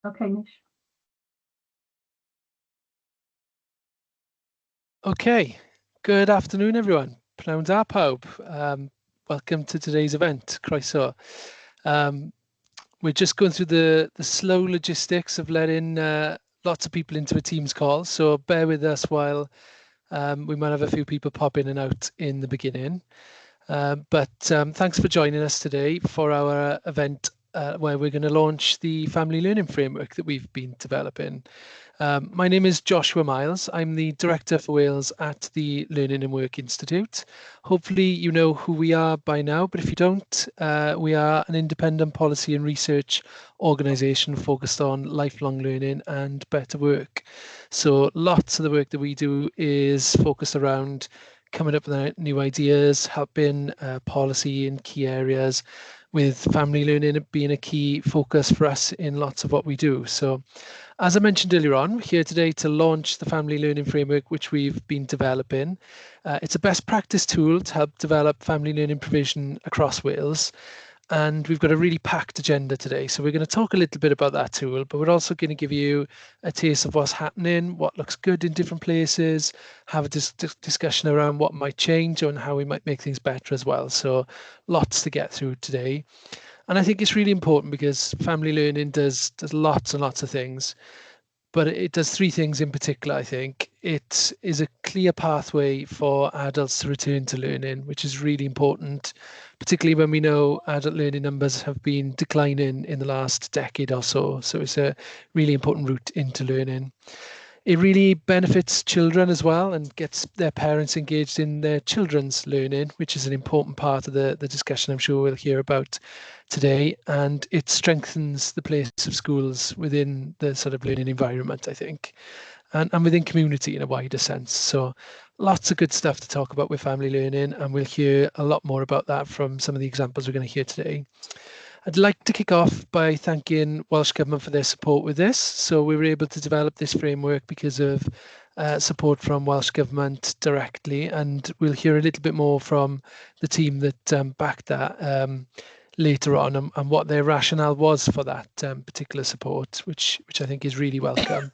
Okay, Nish. Okay, good afternoon, everyone. Pnawn da pawb. Welcome to today's event, Croeso. Um, we're just going through the slow logistics of letting lots of people into a Teams call, so bear with us while we might have a few people pop in and out in the beginning. But thanks for joining us today for our event where we're going to launch the family learning framework that we've been developing. My name is Joshua Miles. I'm the Director for Wales at the Learning and Work Institute. Hopefully you know who we are by now, but if you don't, we are an independent policy and research organisation focused on lifelong learning and better work. So lots of the work that we do is focused around coming up with new ideas, helping policy in key areas, with family learning being a key focus for us in lots of what we do. So as I mentioned earlier on, we're here today to launch the Family Learning Framework, which we've been developing. It's a best practice tool to help develop family learning provision across Wales. And we've got a really packed agenda today. So we're going to talk a little bit about that tool, but we're also going to give you a taste of what's happening, what looks good in different places, have a discussion around what might change and how we might make things better as well. So lots to get through today. And I think it's really important because family learning does lots and lots of things, but it does three things in particular, I think. It is a clear pathway for adults to return to learning, which is really important, particularly when we know adult learning numbers have been declining in the last decade or so. So it's a really important route into learning. It really benefits children as well and gets their parents engaged in their children's learning, which is an important part of the discussion I'm sure we'll hear about today. And it strengthens the place of schools within the sort of learning environment, I think, and within community in a wider sense. So lots of good stuff to talk about with family learning, and we'll hear a lot more about that from some of the examples we're going to hear today. I'd like to kick off by thanking Welsh Government for their support with this. So we were able to develop this framework because of support from Welsh Government directly, and we'll hear a little bit more from the team that backed that later on, and what their rationale was for that particular support, which I think is really welcome.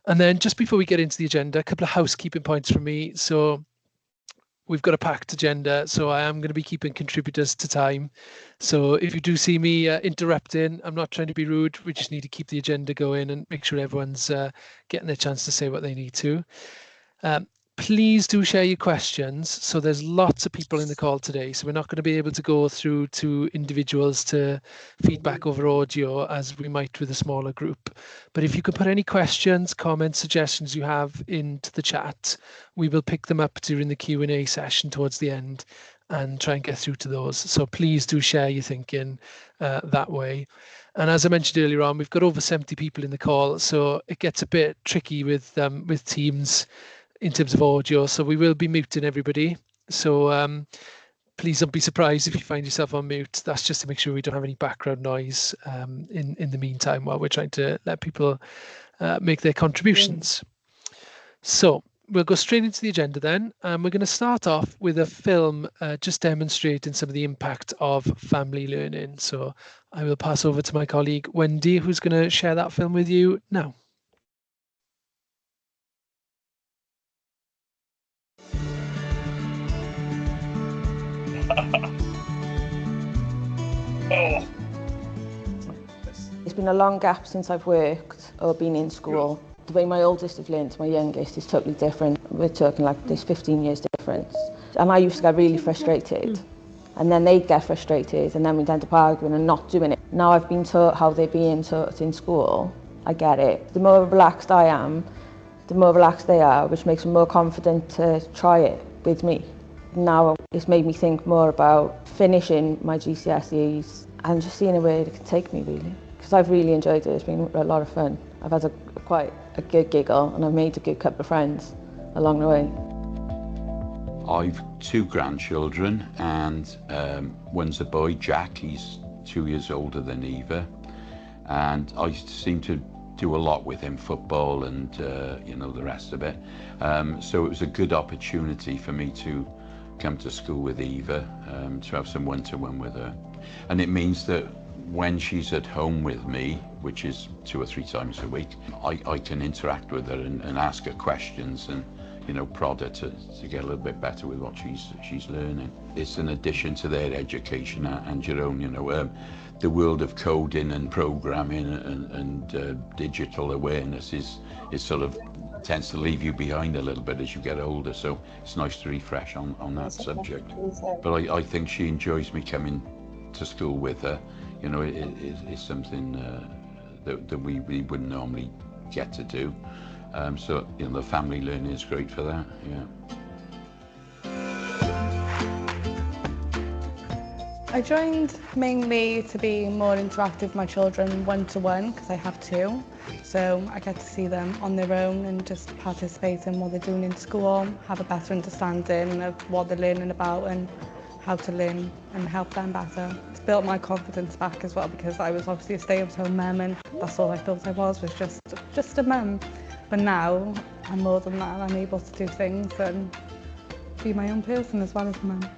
And then just before we get into the agenda, a couple of housekeeping points from me. So we've got a packed agenda, so I am going to be keeping contributors to time. So if you do see me interrupting, I'm not trying to be rude. We just need to keep the agenda going and make sure everyone's getting their chance to say what they need to. Um, Please do share your questions. So there's lots of people in the call today, so we're not going to be able to go through to individuals to feedback over audio as we might with a smaller group. But if you could put any questions, comments, suggestions you have into the chat, we will pick them up during the Q&A session towards the end and try and get through to those. So please do share your thinking that way. And as I mentioned earlier on, we've got over 70 people in the call, so it gets a bit tricky with Teams in terms of audio. So we will be muting everybody. So please don't be surprised if you find yourself on mute. That's just to make sure we don't have any background noise in the meantime while we're trying to let people make their contributions. So we'll go straight into the agenda then. We're going to start off with a film just demonstrating some of the impact of family learning. So I will pass over to my colleague Wendy, who's going to share that film with you now. It's been a long gap since I've worked or been in school. The way my oldest has learned to my youngest is totally different. We're talking like there's 15 years difference. And I used to get really frustrated. And then they'd get frustrated and then we'd end up arguing and not doing it. Now I've been taught how they're being taught in school. I get it. The more relaxed I am, the more relaxed they are, which makes them more confident to try it with me. Now it's made me think more about finishing my GCSEs and just seeing where it can take me really. Because I've really enjoyed it, it's been a lot of fun. I've had quite a good giggle and I've made a good couple of friends along the way. I've two grandchildren and one's a boy, Jack, he's 2 years older than Eva. And I seem to do a lot with him, football and you know, the rest of it. So it was a good opportunity for me to come to school with Eva, to have some one-to-one with her. And it means that when she's at home with me, which is 2 or 3 times a week, I can interact with her and ask her questions and, you know, prod her to get a little bit better with what she's learning. It's an addition to their education and your own, you know, the world of coding and programming and digital awareness is sort of tends to leave you behind a little bit as you get older, so it's nice to refresh on that subject. But I think she enjoys me coming to school with her. You know, it's something that we wouldn't normally get to do. So, you know, the family learning is great for that, yeah. I joined mainly to be more interactive with my children one-to-one, because I have two. So I get to see them on their own and just participate in what they're doing in school, have a better understanding of what they're learning about and how to learn and help them better. It's built my confidence back as well, because I was obviously a stay-at-home mum and that's all I thought I was just a mum. But now I'm more than that. I'm able to do things and be my own person as well as a mum.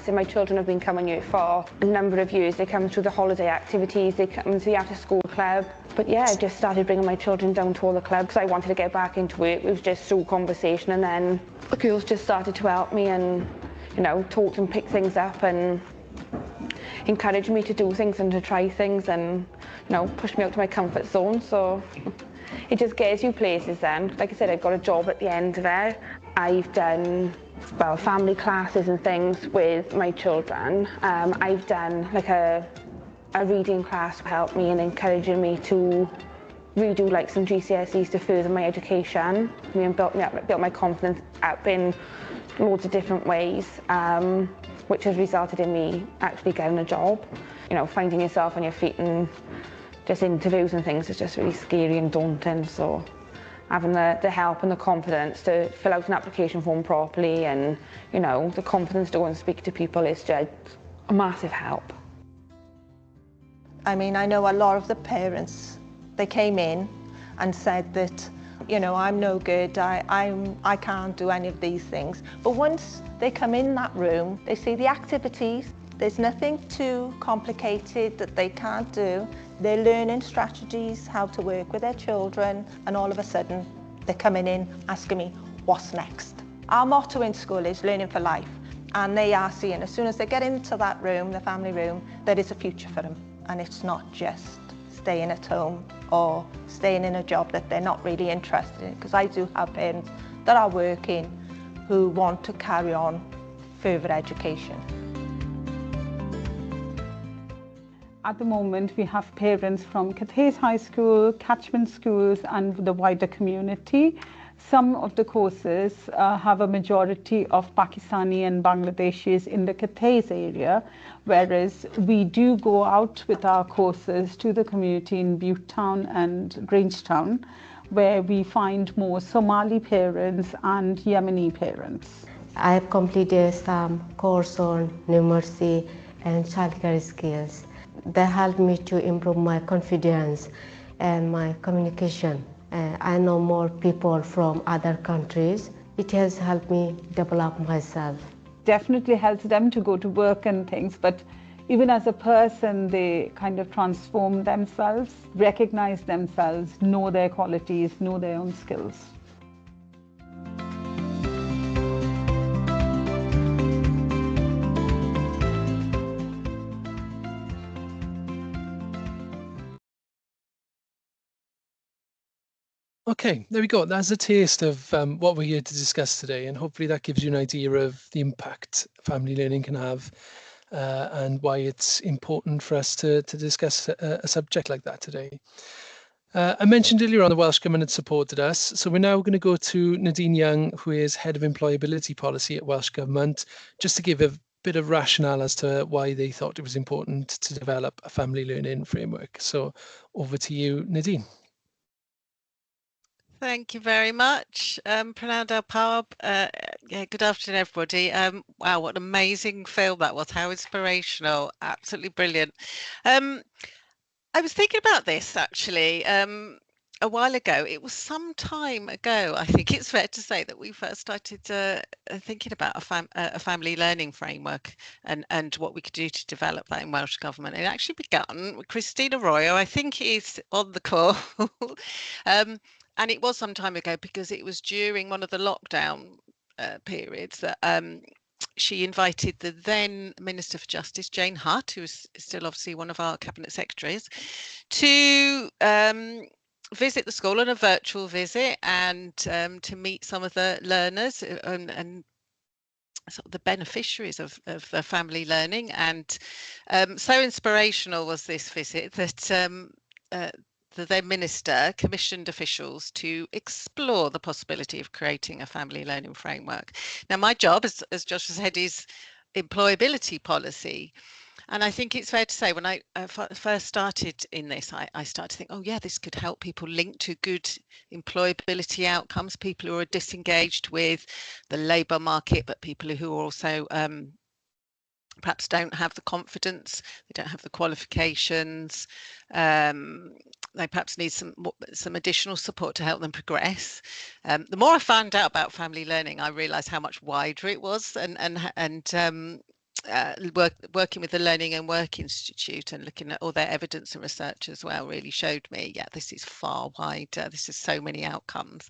So my children have been coming here for a number of years. They come through the holiday activities, they come to the after-school club. But yeah, I just started bringing my children down to all the clubs because I wanted to get back into it. It was just through conversation, and then the girls just started to help me and, you know, talk and pick things up and encourage me to do things and to try things and, you know, push me out to my comfort zone. So it just gets you places then. Like I said, I've got a job at the end of it. I've done, well, family classes and things with my children. I've done like a reading class to help me and encouraging me to redo like some GCSEs to further my education. I mean, built my confidence up in loads of different ways, which has resulted in me actually getting a job. You know, finding yourself on your feet and just interviews and things is just really scary and daunting. So having the help and the confidence to fill out an application form properly and, you know, the confidence to go and speak to people is just a massive help. I mean, I know a lot of the parents, they came in and said that, you know, I'm no good, I can't do any of these things. But once they come in that room, they see the activities, there's nothing too complicated that they can't do. They're learning strategies, how to work with their children, and all of a sudden they're coming in asking me, what's next? Our motto in school is learning for life, and they are seeing as soon as they get into that room, the family room, there is a future for them, and it's not just staying at home or staying in a job that they're not really interested in, because I do have parents that are working who want to carry on further education. At the moment, we have parents from Cathays High School, catchment schools, and the wider community. Some of the courses have a majority of Pakistani and Bangladeshis in the Cathays area, whereas we do go out with our courses to the community in Butetown and Grangetown, where we find more Somali parents and Yemeni parents. I have completed some course on numeracy and childcare skills. They helped me to improve my confidence and my communication. I know more people from other countries. It has helped me develop myself. Definitely helps them to go to work and things, but even as a person, they kind of transform themselves, recognize themselves, know their qualities, know their own skills. Okay, there we go. That's a taste of what we're here to discuss today, and hopefully that gives you an idea of the impact family learning can have and why it's important for us to discuss a subject like that today. I mentioned earlier on the Welsh Government had supported us, so we're now going to go to Nadine Young, who is Head of Employability Policy at Welsh Government, just to give a bit of rationale as to why they thought it was important to develop a family learning framework. So over to you, Nadine. Thank you very much, Pranav Dar Pawb. Yeah, good afternoon, everybody. Wow, what an amazing film that was. How inspirational. Absolutely brilliant. I was thinking about this, actually. a while ago. It was some time ago, I think it's fair to say, that we first started thinking about a family learning framework and what we could do to develop that in Welsh Government. It actually began with Christina Royo, I think is on the call. And it was some time ago because it was during one of the lockdown periods that she invited the then Minister for Justice, Jane Hutt, who is still obviously one of our Cabinet Secretaries, to visit the school on a virtual visit and to meet some of the learners and sort of the beneficiaries of the family learning. And so inspirational was this visit that the then minister commissioned officials to explore the possibility of creating a family learning framework. Now, my job, as Joshua said, is employability policy. And I think it's fair to say when I first started in this, I started to think, oh yeah, this could help people link to good employability outcomes, people who are disengaged with the labour market, but people who are also perhaps don't have the confidence, they don't have the qualifications, they perhaps need some additional support to help them progress. The more I found out about family learning, I realised how much wider it was, and working with the Learning and Work Institute and looking at all their evidence and research as well really showed me, yeah, this is far wider. This is so many outcomes.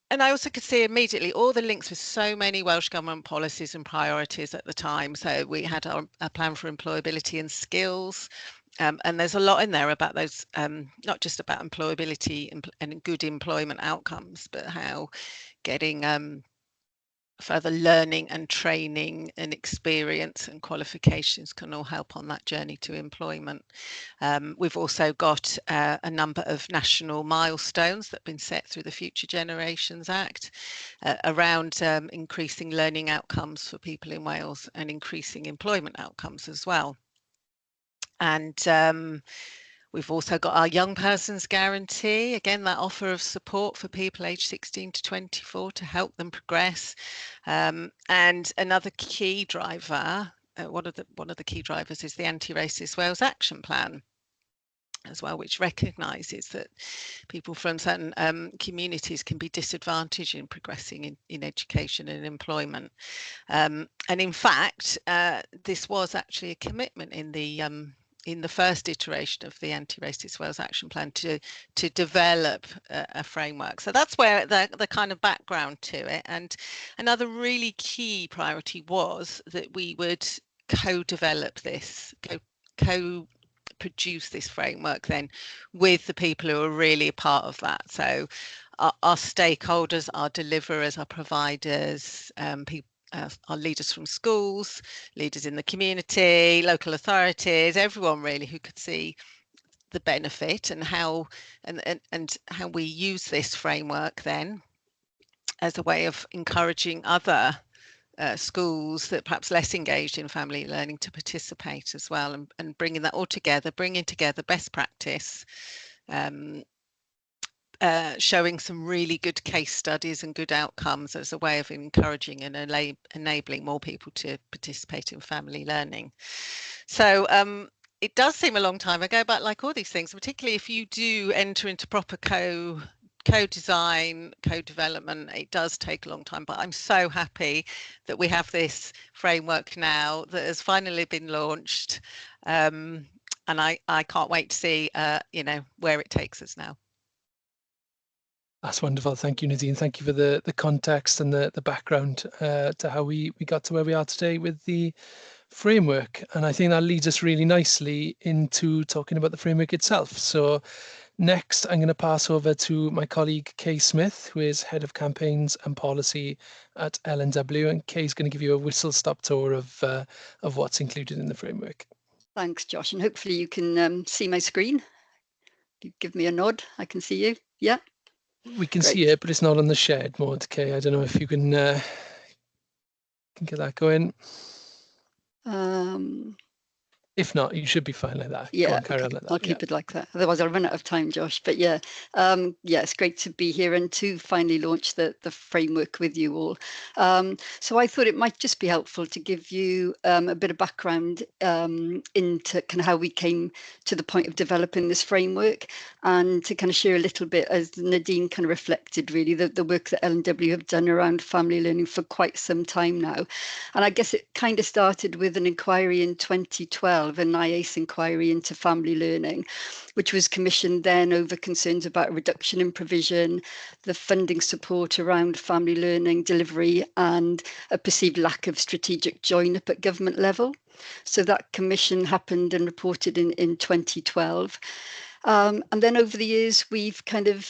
And I also could see immediately all the links with so many Welsh Government policies and priorities at the time. So we had our plan for employability and skills. And there's a lot in there about those, not just about employability and good employment outcomes, but how getting further learning and training and experience and qualifications can all help on that journey to employment. We've also got a number of national milestones that have been set through the Future Generations Act around increasing learning outcomes for people in Wales and increasing employment outcomes as well. And we've also got our Young Persons Guarantee, again, that offer of support for people aged 16 to 24 to help them progress. And another key driver, one of the key drivers is the Anti-Racist Wales Action Plan as well, which recognises that people from certain communities can be disadvantaged in progressing in education and employment. And in fact, this was actually a commitment in the first iteration of the Anti-Racist Wales Action Plan to develop a framework. So that's where the kind of background to it. And another really key priority was that we would co-develop this, co-produce this framework then with the people who are really a part of that. So our stakeholders, our deliverers, our providers, people, our leaders from schools, leaders in the community, local authorities, everyone really who could see the benefit and how how we use this framework then as a way of encouraging other schools that perhaps less engaged in family learning to participate as well, and bringing that all together, bringing together best practice, showing some really good case studies and good outcomes as a way of encouraging and enabling more people to participate in family learning. So it does seem a long time ago, but like all these things, particularly if you do enter into proper co-design, co-development, it does take a long time. But I'm so happy that we have this framework now that has finally been launched, and I can't wait to see where it takes us now. That's wonderful. Thank you, Nadine. Thank you for the context and the background to how we got to where we are today with the framework. And I think that leads us really nicely into talking about the framework itself. So next, I'm going to pass over to my colleague, Kay Smith, who is Head of Campaigns and Policy at LNW. And Kay's going to give you a whistle-stop tour of what's included in the framework. Thanks, Josh. And hopefully you can see my screen. If you give me a nod, I can see you. Yeah. We can see it, but it's not on the shared mode, Kay. I don't know if you can get that going. If not, you should be fine like that. Go Yeah, on, carry on like that. I'll keep it like that. Otherwise, I'll run out of time, Josh. But yeah, yeah, it's great to be here and to finally launch the framework with you all. So I thought it might just be helpful to give you a bit of background into kind of how we came to the point of developing this framework, and to kind of share a little bit, as Nadine kind of reflected, really the work that L&W have done around family learning for quite some time now. And I guess it kind of started with an inquiry in 2012, an IACE inquiry into family learning, which was commissioned then over concerns about a reduction in provision, the funding support around family learning delivery, and a perceived lack of strategic join-up at government level. So that commission happened and reported in 2012. And then over the years, we've kind of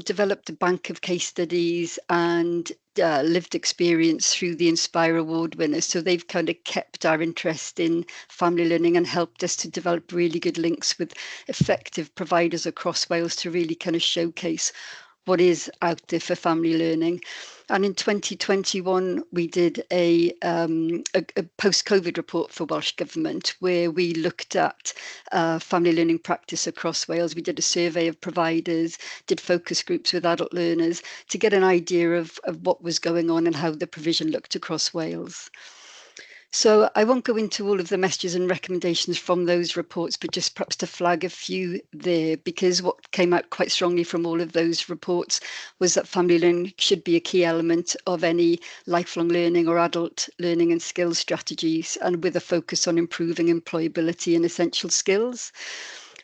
developed a bank of case studies and lived experience through the Inspire Award winners. So they've kind of kept our interest in family learning and helped us to develop really good links with effective providers across Wales to really kind of showcase what is out there for family learning. And in 2021, we did a post-COVID report for Welsh Government, where we looked at family learning practice across Wales. We did a survey of providers, did focus groups with adult learners to get an idea of what was going on and how the provision looked across Wales. So I won't go into all of the messages and recommendations from those reports, but just perhaps to flag a few there, because what came out quite strongly from all of those reports was that family learning should be a key element of any lifelong learning or adult learning and skills strategies, and with a focus on improving employability and essential skills.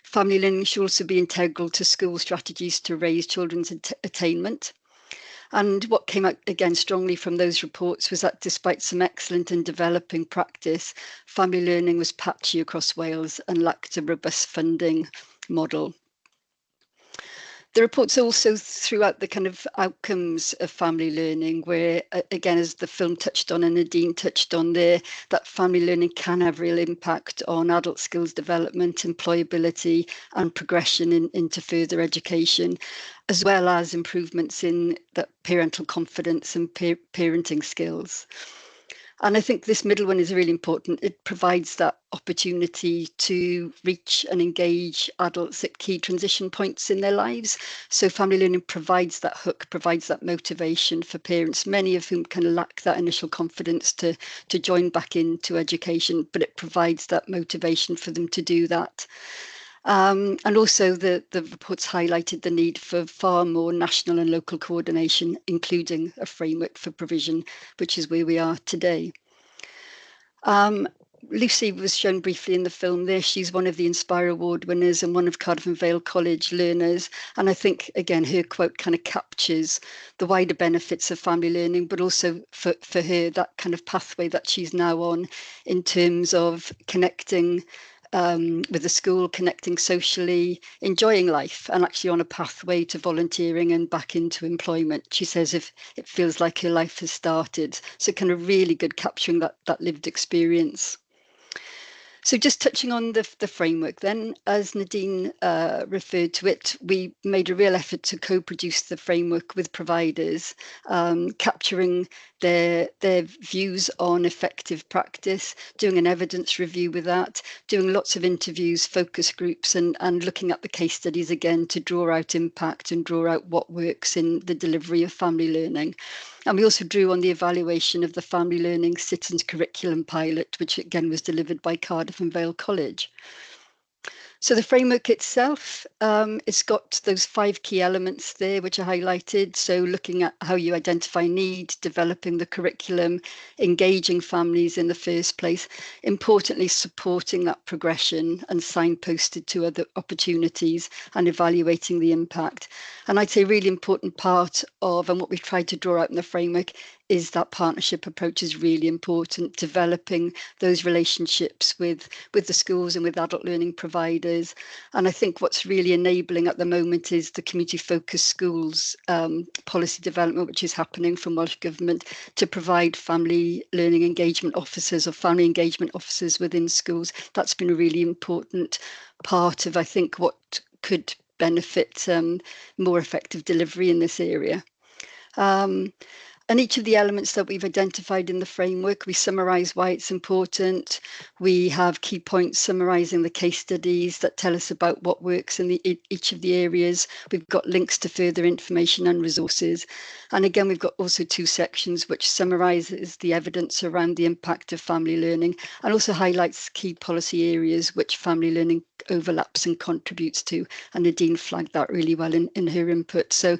Family learning should also be integral to school strategies to raise children's attainment. And what came out again strongly from those reports was that despite some excellent and developing practice, family learning was patchy across Wales and lacked a robust funding model. The reports also threw out the kind of outcomes of family learning, where, again, as the film touched on and Nadine touched on there, that family learning can have real impact on adult skills development, employability, and progression into further education, as well as improvements in that parental confidence and parenting skills. And I think this middle one is really important. It provides that opportunity to reach and engage adults at key transition points in their lives. So family learning provides that hook, provides that motivation for parents, many of whom can lack that initial confidence to join back into education, but it provides that motivation for them to do that. And also the reports highlighted the need for far more national and local coordination, including a framework for provision, which is where we are today. Lucy was shown briefly in the film there. She's one of the Inspire Award winners and one of Cardiff and Vale College learners. And I think, again, her quote kind of captures the wider benefits of family learning, but also for her, that kind of pathway that she's now on in terms of connecting with the school, connecting socially, enjoying life, and actually on a pathway to volunteering and back into employment. She says if it feels like her life has started. So kind of really good capturing that lived experience. So just touching on the framework then, as Nadine referred to it, we made a real effort to co-produce the framework with providers, capturing their views on effective practice, doing an evidence review with that, doing lots of interviews, focus groups, and looking at the case studies again to draw out impact and draw out what works in the delivery of family learning. And we also drew on the evaluation of the Family Learning Citizens Curriculum Pilot, which again was delivered by Cardiff and Vale College. So the framework itself, it's got those 5 key elements there, which are highlighted. So looking at how you identify need, developing the curriculum, engaging families in the first place, importantly, supporting that progression and signposted to other opportunities and evaluating the impact. And I'd say a really important part of, and what we've tried to draw out in the framework, is that partnership approach is really important, developing those relationships with the schools and with adult learning providers. And I think what's really enabling at the moment is the community focused schools policy development, which is happening from Welsh Government to provide family learning engagement officers or family engagement officers within schools. That's been a really important part of, I think, what could benefit more effective delivery in this area. And each of the elements that we've identified in the framework, we summarise why it's important. We have key points summarising the case studies that tell us about what works in each of the areas. We've got links to further information and resources. And again, we've got also 2 sections which summarises the evidence around the impact of family learning and also highlights key policy areas which family learning overlaps and contributes to. And Nadine flagged that really well in her input. So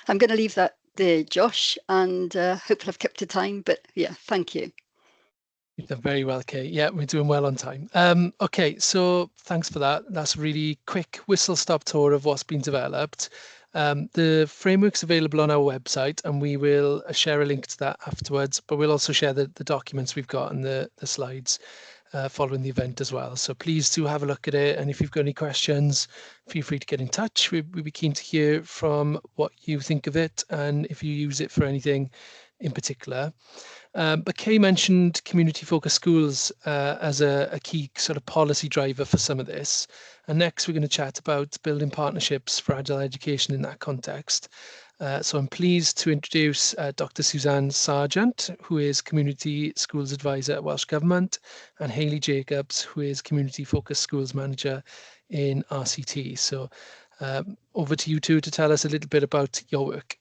I'm going to leave that there, Josh, and hopefully I've kept to time, but yeah, thank you. You've done very well, Kate. Yeah, we're doing well on time. Okay, so thanks for that. That's a really quick whistle-stop tour of what's been developed. The framework's available on our website, and we will share a link to that afterwards, but we'll also share the documents we've got and the slides following the event as well. So please do have a look at it, and if you've got any questions, feel free to get in touch. We'd be keen to hear from what you think of it and if you use it for anything in particular. But Kay mentioned community focused schools as a key sort of policy driver for some of this. And next we're going to chat about building partnerships for agile education in that context. So I'm pleased to introduce Dr. Suzanne Sargent, who is Community Schools Advisor at Welsh Government, and Hayley Jacobs, who is Community Focused Schools Manager in RCT. So over to you two to tell us a little bit about your work.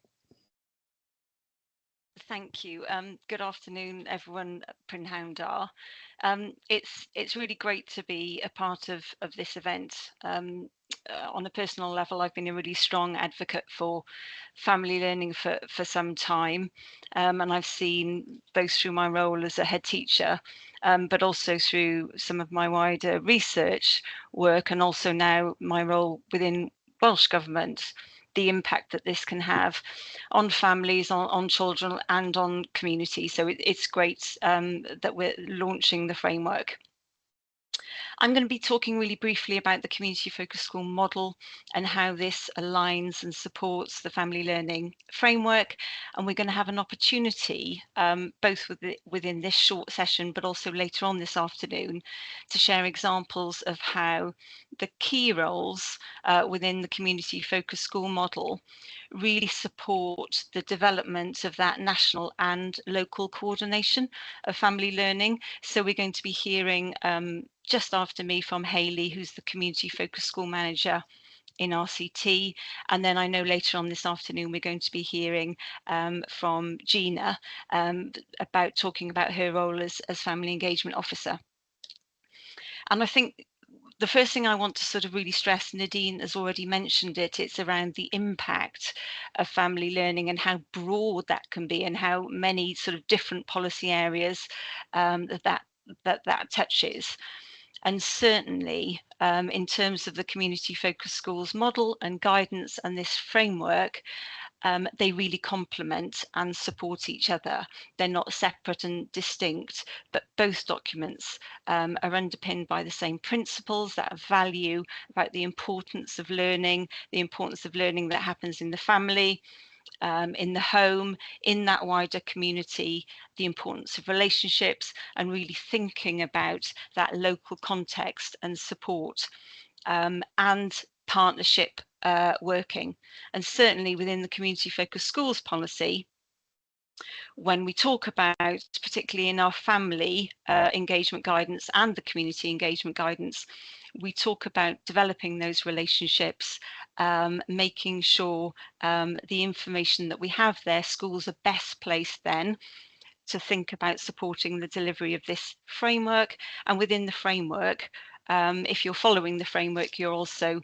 Thank you. Good afternoon, everyone at Pryn Howndar. It's really great to be a part of this event. On a personal level, I've been a really strong advocate for family learning for some time, and I've seen both through my role as a head teacher, but also through some of my wider research work, and also now my role within Welsh Government, the impact that this can have on families, on children, and on community. So it's great that we're launching the framework. I'm going to be talking really briefly about the community focused school model and how this aligns and supports the family learning framework. And we're going to have an opportunity, both within this short session, but also later on this afternoon, to share examples of how the key roles within the community focused school model really support the development of that national and local coordination of family learning. So we're going to be hearing just after me from Hayley, who's the community focused school manager in RCT. And then I know later on this afternoon, we're going to be hearing from Gina about talking about her role as family engagement officer. And I think the first thing I want to sort of really stress, Nadine has already mentioned it, it's around the impact of family learning and how broad that can be and how many sort of different policy areas that touches. And certainly in terms of the community focused schools model and guidance and this framework, they really complement and support each other. They're not separate and distinct, but both documents are underpinned by the same principles, that value about the importance of learning that happens in the family, in the home, in that wider community, the importance of relationships, and really thinking about that local context and support and partnership working. And certainly within the community focused schools policy, when we talk about, particularly in our family engagement guidance and the community engagement guidance, we talk about developing those relationships, making sure the information that we have there, schools are best placed then to think about supporting the delivery of this framework. And within the framework, if you're following the framework, you're also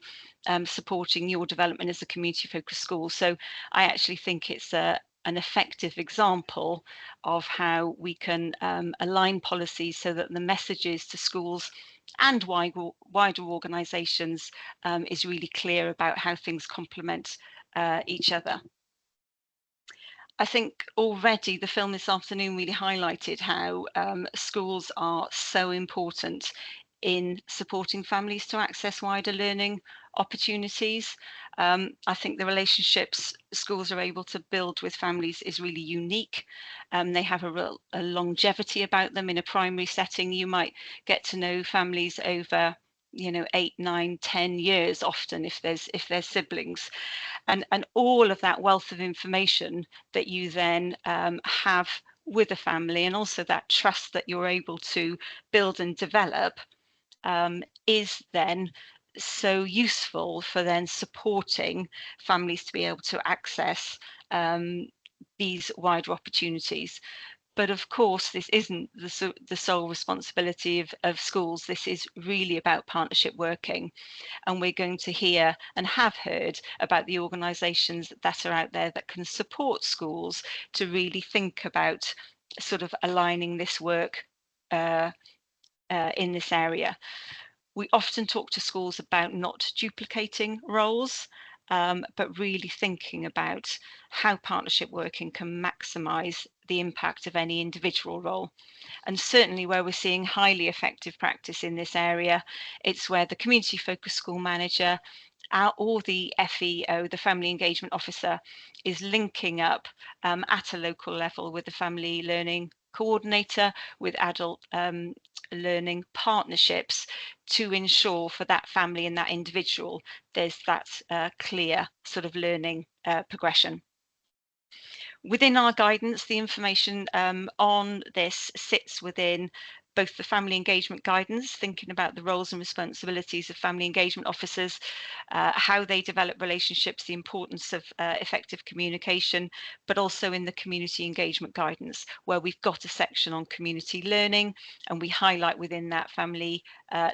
supporting your development as a community focused school. So I actually think it's an effective example of how we can align policies so that the messages to schools and wider organisations is really clear about how things complement each other. I think already the film this afternoon really highlighted how schools are so important in supporting families to access wider learning opportunities. I think the relationships schools are able to build with families is really unique. They have a longevity about them. In a primary setting, you might get to know families over you know, 8, 9, 10 years often if there's siblings, and all of that wealth of information that you then have with a family, and also that trust that you're able to build and develop, is then so useful for then supporting families to be able to access these wider opportunities. But of course, this isn't the sole responsibility of schools. This is really about partnership working. And we're going to hear and have heard about the organisations that are out there that can support schools to really think about sort of aligning this work in this area. We often talk to schools about not duplicating roles, but really thinking about how partnership working can maximise the impact of any individual role. And certainly where we're seeing highly effective practice in this area, it's where the community focused school manager or the FEO, the Family Engagement Officer, is linking up at a local level with the Family Learning Coordinator, with adult learning partnerships, to ensure for that family and that individual there's that clear sort of learning progression. Within our guidance, the information on this sits within both the family engagement guidance, thinking about the roles and responsibilities of family engagement officers, how they develop relationships, the importance of effective communication, but also in the community engagement guidance, where we've got a section on community learning, and we highlight within that family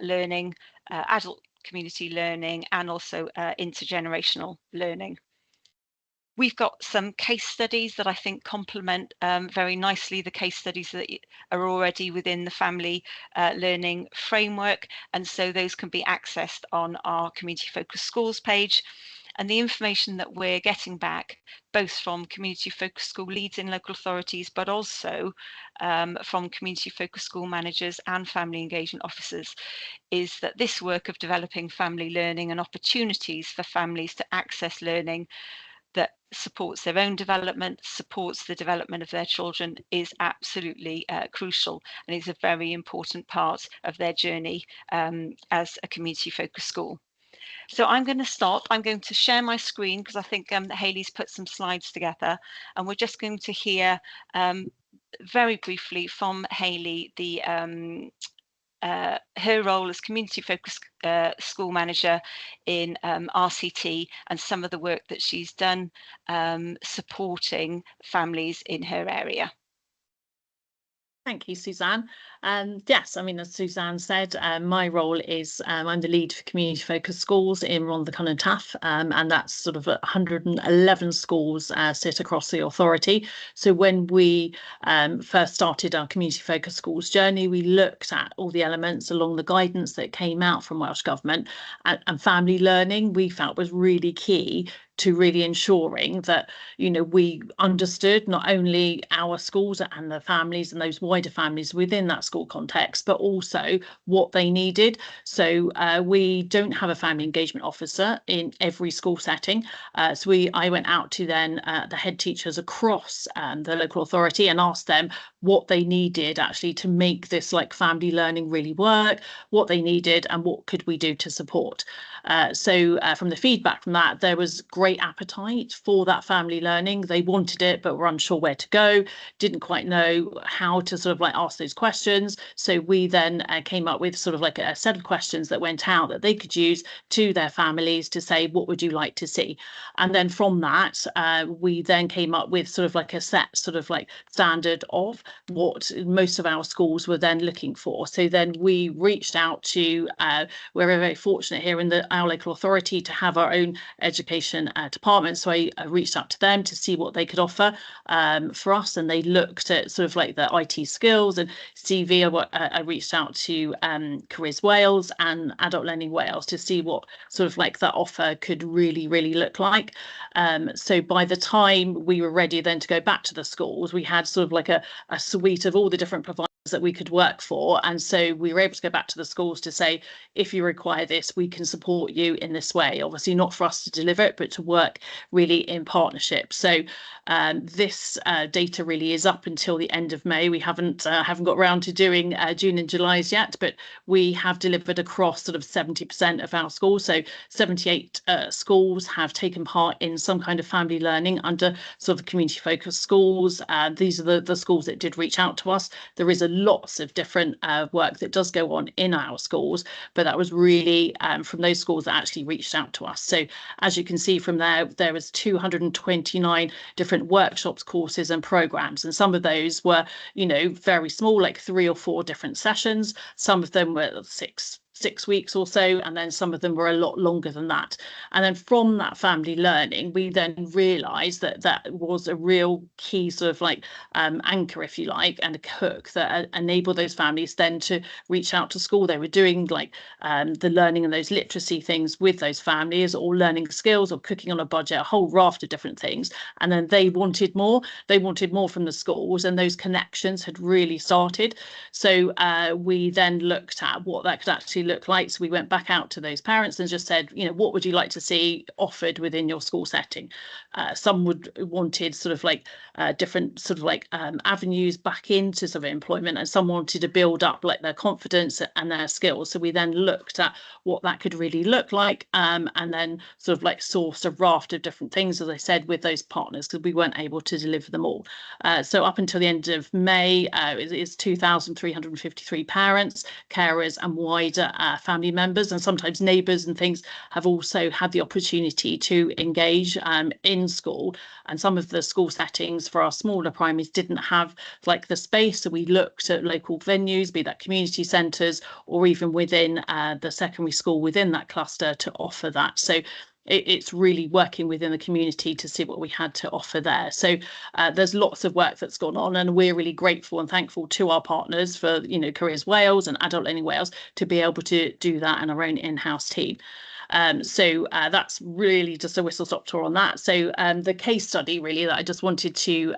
learning, adult community learning, and also intergenerational learning. We've got some case studies that I think complement very nicely the case studies that are already within the family learning framework, and so those can be accessed on our community focused schools page. And the information that we're getting back, both from community focused school leads in local authorities, but also from community focused school managers and family engagement officers, is that this work of developing family learning and opportunities for families to access learning that supports their own development, supports the development of their children, is absolutely crucial, and is a very important part of their journey as a community focused school. So I'm going to stop. I'm going to share my screen because I think Hayley's put some slides together, and we're just going to hear very briefly from Hayley her role as community focused school manager in RCT, and some of the work that she's done supporting families in her area. Thank you, Suzanne. Yes, I mean, as Suzanne said, my role is I'm the lead for community focused schools in Rhondda and Taff, and that's sort of 111 schools sit across the authority. So when we first started our community focused schools journey, we looked at all the elements along the guidance that came out from Welsh Government, and family learning we felt was really key to really ensuring that, you know, we understood not only our schools and the families and those wider families within that school context, but also what they needed. So we don't have a family engagement officer in every school setting. So I went out to then the head teachers across the local authority and asked them what they needed actually to make this like family learning really work, what they needed and what could we do to support. So from the feedback from that, there was great appetite for that family learning. They wanted it, but were unsure where to go, didn't quite know how to sort of like ask those questions. So we then came up with sort of like a set of questions that went out that they could use to their families to say, what would you like to see? And then from that, we then came up with sort of like a set sort of like standard of what most of our schools were then looking for. So then we reached out to, we're very fortunate here in our local authority to have our own education department. So I reached out to them to see what they could offer for us, and they looked at sort of like the IT skills and CV. I reached out to Careers Wales and Adult Learning Wales to see what sort of like that offer could really look like. So by the time we were ready then to go back to the schools, we had sort of like a suite of all the different providers that we could work for. And so we were able to go back to the schools to say, if you require this, we can support you in this way. Obviously not for us to deliver it, but to work really in partnership. So this data really is up until the end of May. We haven't got around to doing June and July's yet, but we have delivered across sort of 70% of our schools. So 78 schools have taken part in some kind of family learning under sort of community focused schools. These are the schools that did reach out to us. There is a lots of different work that does go on in our schools, but that was really from those schools that actually reached out to us. So as you can see from there was 229 different workshops, courses and programs, and some of those were, you know, very small, like 3 or 4 different sessions. Some of them were 6 weeks or so, and then some of them were a lot longer than that. And then from that family learning, we then realized that that was a real key sort of like anchor, if you like, and a hook that enabled those families then to reach out to school. They were doing like the learning and those literacy things with those families, or learning skills, or cooking on a budget, a whole raft of different things. And then they wanted more from the schools, and those connections had really started. So we then looked at what that could actually look like. So we went back out to those parents and just said, you know, what would you like to see offered within your school setting? Some wanted sort of like different sort of like avenues back into sort of employment, and some wanted to build up like their confidence and their skills. So we then looked at what that could really look like, and then sort of like sourced a raft of different things, as I said, with those partners, because we weren't able to deliver them all. So up until the end of May, it's 2,353 parents, carers and wider family members, and sometimes neighbours and things have also had the opportunity to engage in school. And some of the school settings for our smaller primaries didn't have like the space, so we looked at local venues, be that community centres or even within the secondary school within that cluster, to offer that. So it's really working within the community to see what we had to offer there. So there's lots of work that's gone on, and we're really grateful and thankful to our partners for, you know, Careers Wales and Adult Learning Wales to be able to do that in our own in-house team. So that's really just a whistle-stop tour on that. So the case study really that I just wanted to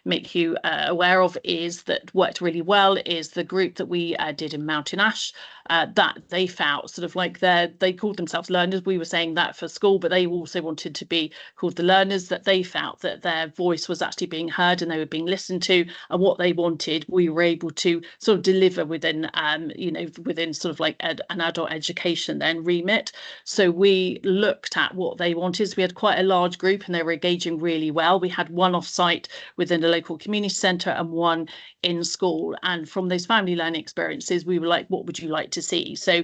make you aware of is that worked really well is the group that we did in Mountain Ash. That they felt sort of like they called themselves learners. We were saying that for school, but they also wanted to be called the learners, that they felt that their voice was actually being heard and they were being listened to, and what they wanted we were able to sort of deliver within you know, within sort of like an adult education then remit. So we looked at what they wanted. So we had quite a large group and they were engaging really well. We had one off-site within a local community centre and one in school, and from those family learning experiences we were like, what would you like to see? So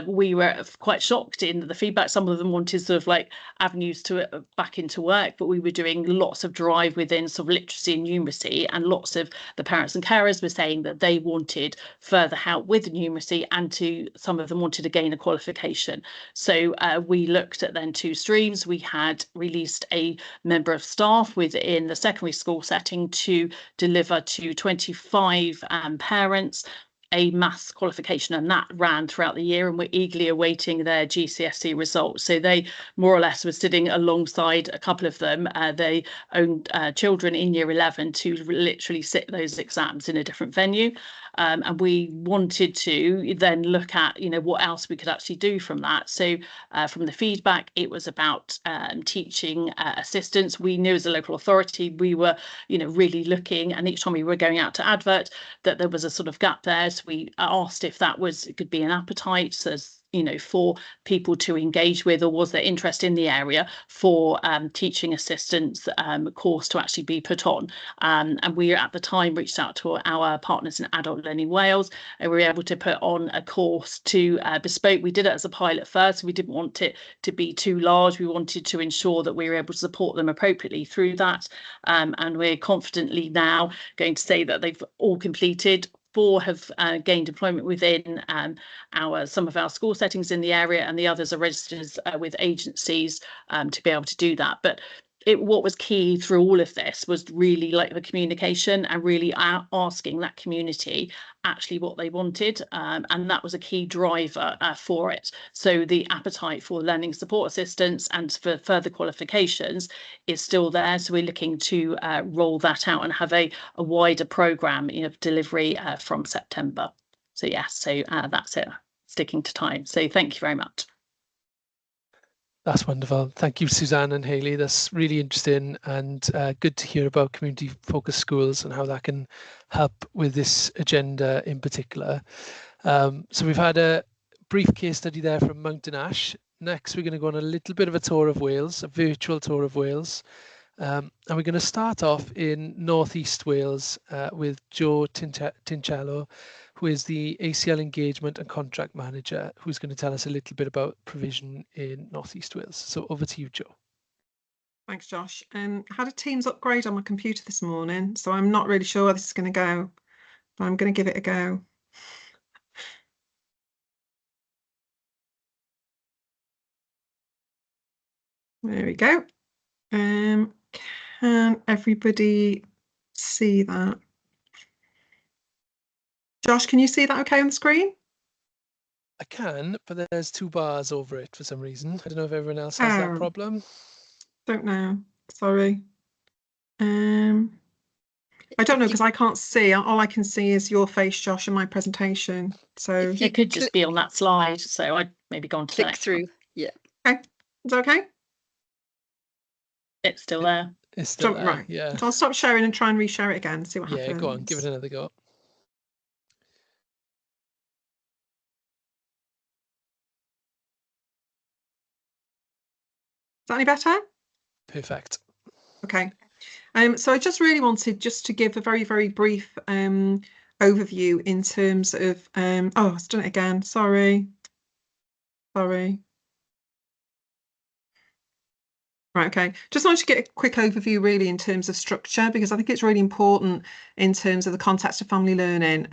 we were quite shocked in the feedback. Some of them wanted sort of like avenues to back into work, but we were doing lots of drive within sort of literacy and numeracy, and lots of the parents and carers were saying that they wanted further help with numeracy, and some of them wanted to gain a qualification. So we looked at then 2 streams. We had released a member of staff within the secondary school setting to deliver to 25 parents a maths qualification, and that ran throughout the year, and we're eagerly awaiting their GCSE results. So they more or less were sitting alongside a couple of them, they owned children in year 11 to literally sit those exams in a different venue. And we wanted to then look at, you know, what else we could actually do from that. So from the feedback, it was about teaching assistants. We knew as a local authority, we were, you know, really looking, and each time we were going out to advert, that there was a sort of gap there. So we asked if that could be an appetite, so you know, for people to engage with, or was there interest in the area for teaching assistants course to actually be put on. And we at the time reached out to our partners in Adult Learning Wales, and we were able to put on a course to bespoke. We did it as a pilot first. We didn't want it to be too large. We wanted to ensure that we were able to support them appropriately through that. And we're confidently now going to say that they've all completed. 4 have gained employment within some of our school settings in the area, and the others are registered with agencies to be able to do that. But what was key through all of this was really like the communication and really asking that community actually what they wanted, and that was a key driver for it. So the appetite for learning support assistants and for further qualifications is still there. So we're looking to roll that out and have a wider programme of delivery from September. So yes, so that's it, sticking to time. So thank you very much. That's wonderful. Thank you, Suzanne and Hayley. That's really interesting and good to hear about community focused schools and how that can help with this agenda in particular. So we've had a brief case study there from Mountain Ash. Next, we're going to go on a little bit of a tour of Wales, a virtual tour of Wales. And we're going to start off in North East Wales with Joe Tincello, who is the ACL Engagement and Contract Manager, who's going to tell us a little bit about provision in North East Wales. So over to you, Joe. Thanks, Josh. I had a Teams upgrade on my computer this morning, so I'm not really sure where this is going to go, but I'm going to give it a go. There we go. Can everybody see that? Josh, can you see that okay on the screen? I can, but there's 2 bars over it for some reason. I don't know if everyone else has that problem. Don't know. Sorry. I don't know because I can't see. All I can see is your face, Josh, and my presentation. So it could just be on that slide. So I'd maybe go on to click through. Yeah. Okay. Is that okay? It's still there. It's still there. Right. Yeah. So I'll stop sharing and try and reshare it again. See what happens. Yeah, go on. Give it another go. Is that any better? Perfect. Okay. So I just really wanted just to give a very, very brief overview in terms of oh, I've done it again. Sorry. Right, okay. Just wanted to get a quick overview really in terms of structure, because I think it's really important in terms of the context of family learning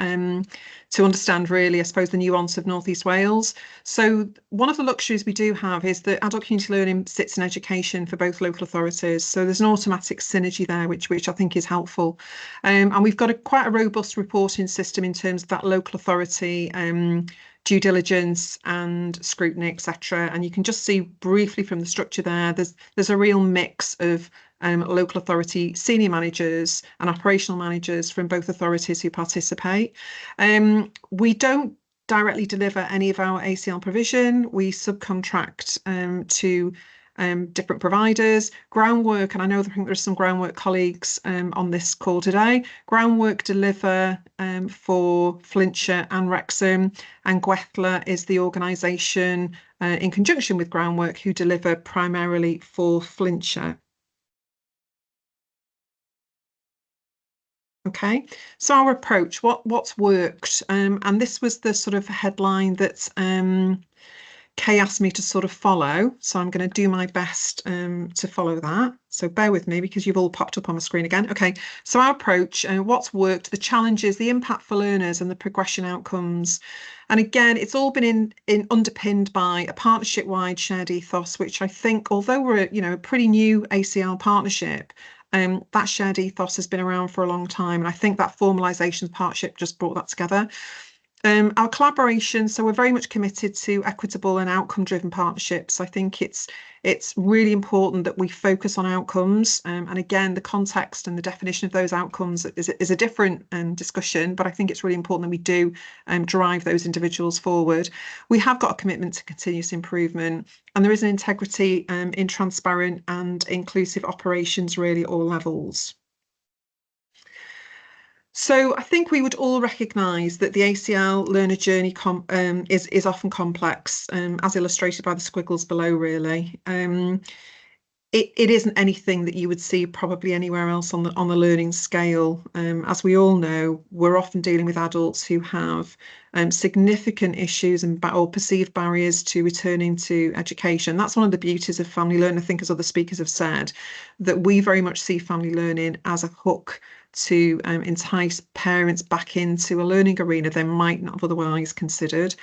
to understand really, I suppose, the nuance of North East Wales. So one of the luxuries we do have is that adult community learning sits in education for both local authorities. So there's an automatic synergy there, which I think is helpful. And we've got quite a robust reporting system in terms of that local authority due diligence and scrutiny, etc. And you can just see briefly from the structure there, there's a real mix of local authority senior managers and operational managers from both authorities who participate. We don't directly deliver any of our ACL provision. We subcontract to different providers. Groundwork, and I know I think there's some Groundwork colleagues on this call today. Groundwork deliver for Flintshire and Wrexham, and Gwethla is the organisation in conjunction with Groundwork who deliver primarily for Flintshire. Okay, so our approach, what's worked, and this was the sort of headline that Kay asked me to sort of follow, so I'm going to do my best to follow that. So bear with me because you've all popped up on my screen again. Okay, so our approach, what's worked, the challenges, the impact for learners and the progression outcomes. And again, it's all been underpinned by a partnership-wide shared ethos, which I think, although we're a pretty new ACL partnership, that shared ethos has been around for a long time. And I think that formalisation partnership just brought that together. Our collaboration, so we're very much committed to equitable and outcome-driven partnerships. I think it's really important that we focus on outcomes. And again, the context and the definition of those outcomes is a different discussion, but I think it's really important that we do drive those individuals forward. We have got a commitment to continuous improvement, and there is an integrity in transparent and inclusive operations really at all levels. So I think we would all recognise that the ACL learner journey is often complex, as illustrated by the squiggles below, really. It isn't anything that you would see probably anywhere else on the learning scale. As we all know, we're often dealing with adults who have significant issues or perceived barriers to returning to education. That's one of the beauties of family learning, I think, as other speakers have said, that we very much see family learning as a hook to entice parents back into a learning arena they might not have otherwise considered.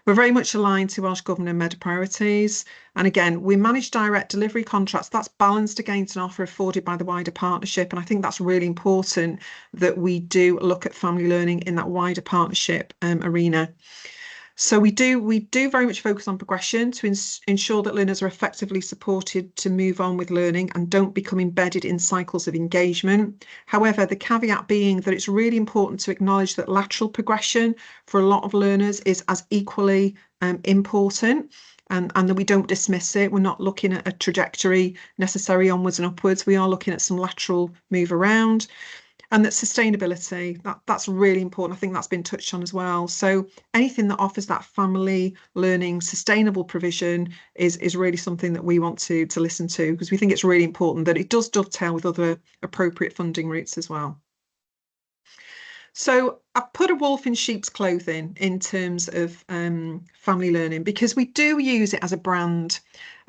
We're very much aligned to Welsh Government and Meta priorities. And again, we manage direct delivery contracts. That's balanced against an offer afforded by the wider partnership. And I think that's really important that we do look at family learning in that wider partnership arena. So we do very much focus on progression to ensure that learners are effectively supported to move on with learning and don't become embedded in cycles of engagement. However, the caveat being that it's really important to acknowledge that lateral progression for a lot of learners is as equally important, and that we don't dismiss it. We're not looking at a trajectory necessarily onwards and upwards. We are looking at some lateral move around. And that sustainability, that's really important. I think that's been touched on as well. So anything that offers that family learning sustainable provision is really something that we want to listen to, because we think it's really important that it does dovetail with other appropriate funding routes as well. So I put a wolf in sheep's clothing in terms of family learning, because we do use it as a brand.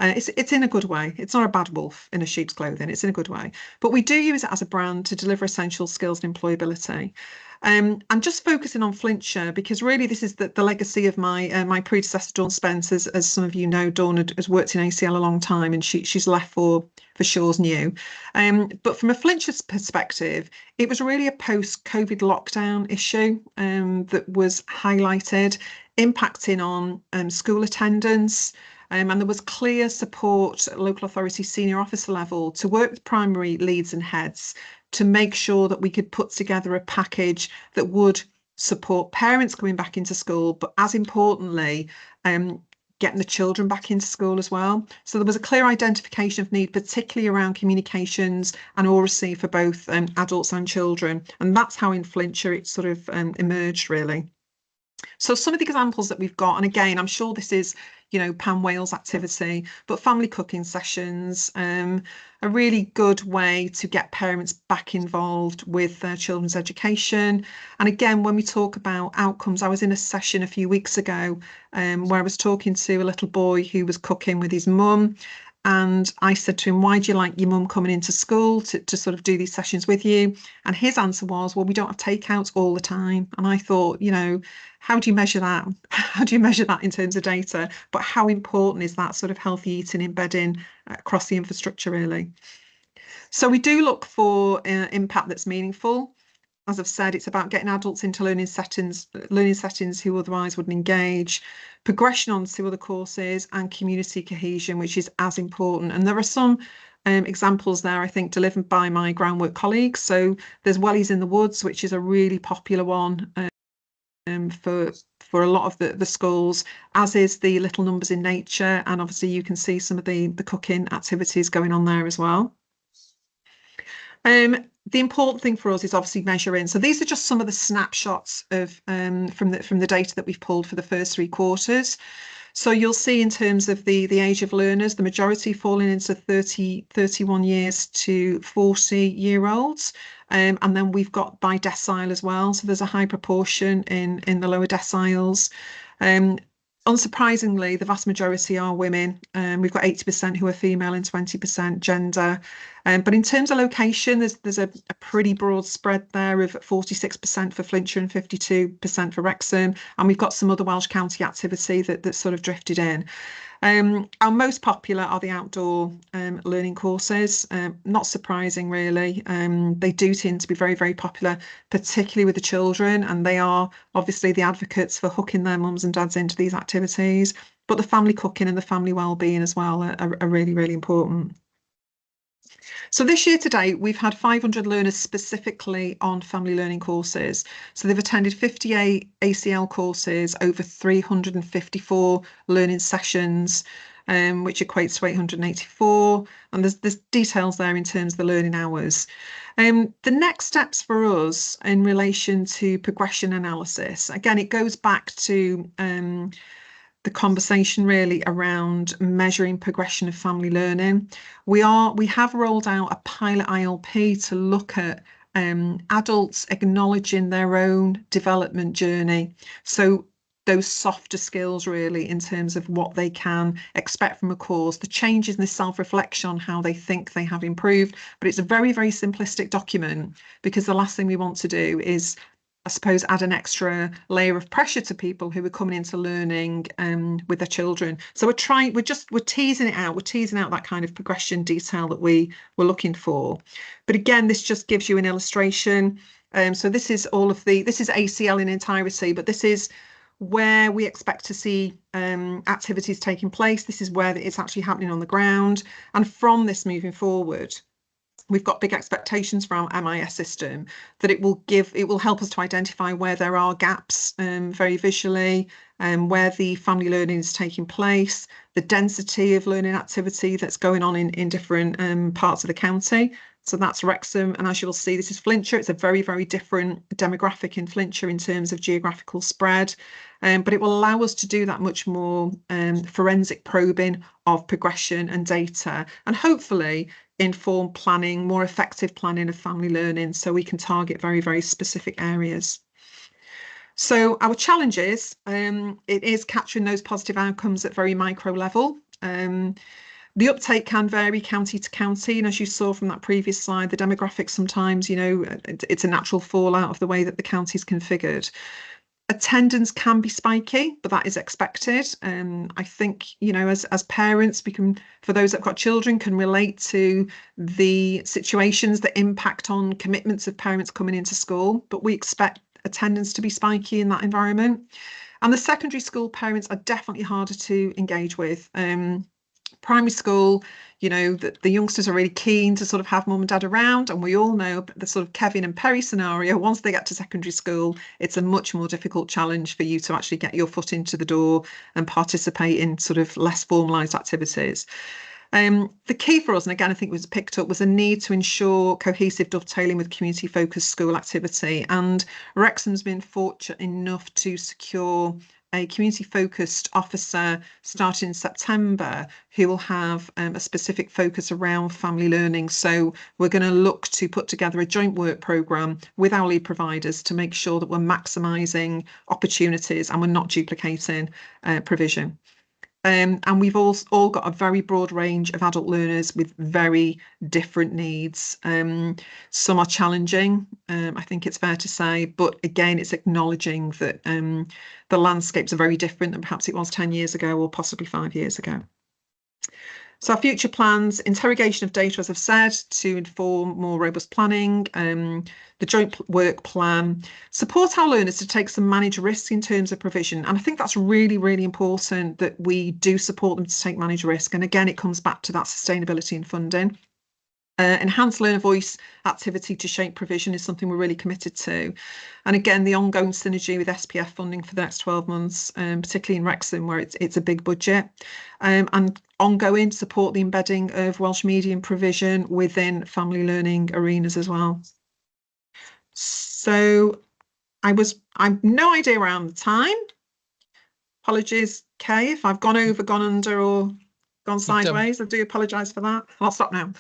It's in a good way. It's not a bad wolf in a sheep's clothing. It's in a good way. But we do use it as a brand to deliver essential skills and employability. And just focusing on Flintshire, because really this is the legacy of my predecessor, Dawn Spence. As some of you know, Dawn has worked in ACL a long time, and she's left for Shaw's New. But from a Flintshire perspective, it was really a post-COVID lockdown issue that was highlighted, impacting on school attendance. And there was clear support at local authority senior officer level to work with primary leads and heads to make sure that we could put together a package that would support parents coming back into school, but as importantly, getting the children back into school as well. So there was a clear identification of need, particularly around communications and oracy for both adults and children. And that's how in Flintshire it sort of emerged, really. So some of the examples that we've got, and again, I'm sure this is, Pan Wales activity, but family cooking sessions, a really good way to get parents back involved with their children's education. And again, when we talk about outcomes, I was in a session a few weeks ago where I was talking to a little boy who was cooking with his mum. And I said to him, why do you like your mum coming into school to sort of do these sessions with you? And his answer was, well, we don't have takeouts all the time. And I thought, how do you measure that? How do you measure that in terms of data? But how important is that sort of healthy eating embedding across the infrastructure, really? So we do look for impact that's meaningful. As I've said, it's about getting adults into learning settings who otherwise wouldn't engage, progression onto other courses, and community cohesion, which is as important. And there are some examples there, I think, delivered by my groundwork colleagues. So there's Wellies in the Woods, which is a really popular one for a lot of the schools, as is the Little Numbers in Nature. And obviously you can see some of the cooking activities going on there as well. The important thing for us is obviously measuring. So these are just some of the snapshots of from the data that we've pulled for the first 3 quarters. So you'll see in terms of the age of learners, the majority falling into 31 years to 40-year-olds. And then we've got by decile as well. So there's a high proportion in the lower deciles. Unsurprisingly, the vast majority are women. We've got 80% who are female and 20% gender. But in terms of location, there's a pretty broad spread there of 46% for Flintshire and 52% for Wrexham. And we've got some other Welsh County activity that sort of drifted in. Our most popular are the outdoor learning courses. Not surprising, really. They do tend to be very, very popular, particularly with the children, and they are obviously the advocates for hooking their mums and dads into these activities. But the family cooking and the family wellbeing as well are really, really important. So this year to date, we've had 500 learners specifically on family learning courses. So they've attended 58 ACL courses, over 354 learning sessions, which equates to 884. And there's details there in terms of the learning hours. The next steps for us in relation to progression analysis, again, it goes back to the conversation really around measuring progression of family learning. We have rolled out a pilot ILP to look at adults acknowledging their own development journey. So those softer skills really in terms of what they can expect from a course, the changes in the self-reflection on how they think they have improved. But it's a very, very simplistic document, because the last thing we want to do is, I suppose, add an extra layer of pressure to people who are coming into learning with their children. So we're teasing it out. We're teasing out that kind of progression detail that we were looking for. But again, this just gives you an illustration. So this is this is ACL in entirety, but this is where we expect to see activities taking place. This is where it's actually happening on the ground. And from this moving forward, we've got big expectations from our MIS system that it will help us to identify where there are gaps very visually, where the family learning is taking place, the density of learning activity that's going on in different parts of the county. So that's Wrexham, and as you'll see, this is Flintshire. It's a very, very different demographic in Flintshire in terms of geographical spread, but it will allow us to do that much more forensic probing of progression and data, and hopefully inform planning, more effective planning of family learning, so we can target very, very specific areas. So our challenges, it is capturing those positive outcomes at very micro level. The uptake can vary county to county, and as you saw from that previous slide, the demographics sometimes, it's a natural fallout of the way that the county is configured. Attendance can be spiky, but that is expected. I think, as parents, we can, for those that have got children, can relate to the situations that impact on commitments of parents coming into school, but we expect attendance to be spiky in that environment. And the secondary school parents are definitely harder to engage with. Primary school, the youngsters are really keen to sort of have mum and dad around, and we all know the sort of Kevin and Perry scenario. Once they get to secondary school, it's a much more difficult challenge for you to actually get your foot into the door and participate in sort of less formalised activities. The key for us, and again I think was picked up, was a need to ensure cohesive dovetailing with community focused school activity, and Wrexham's been fortunate enough to secure a community focused officer starting in September who will have a specific focus around family learning. So we're going to look to put together a joint work programme with our lead providers to make sure that we're maximising opportunities and we're not duplicating provision. And we've all got a very broad range of adult learners with very different needs. Some are challenging, I think it's fair to say, but again, it's acknowledging that the landscapes are very different than perhaps it was 10 years ago or possibly 5 years ago. So our future plans, interrogation of data, as I've said, to inform more robust planning, the joint work plan, support our learners to take some managed risk in terms of provision. And I think that's really, really important that we do support them to take managed risk. And again, it comes back to that sustainability and funding. Enhanced learner voice activity to shape provision is something we're really committed to. And again, the ongoing synergy with SPF funding for the next 12 months, particularly in Wrexham, where it's a big budget, and ongoing support the embedding of Welsh medium provision within family learning arenas as well. So I've no idea around the time. Apologies, Kay, if I've gone over, gone under, or gone sideways. I do apologise for that. I'll stop now.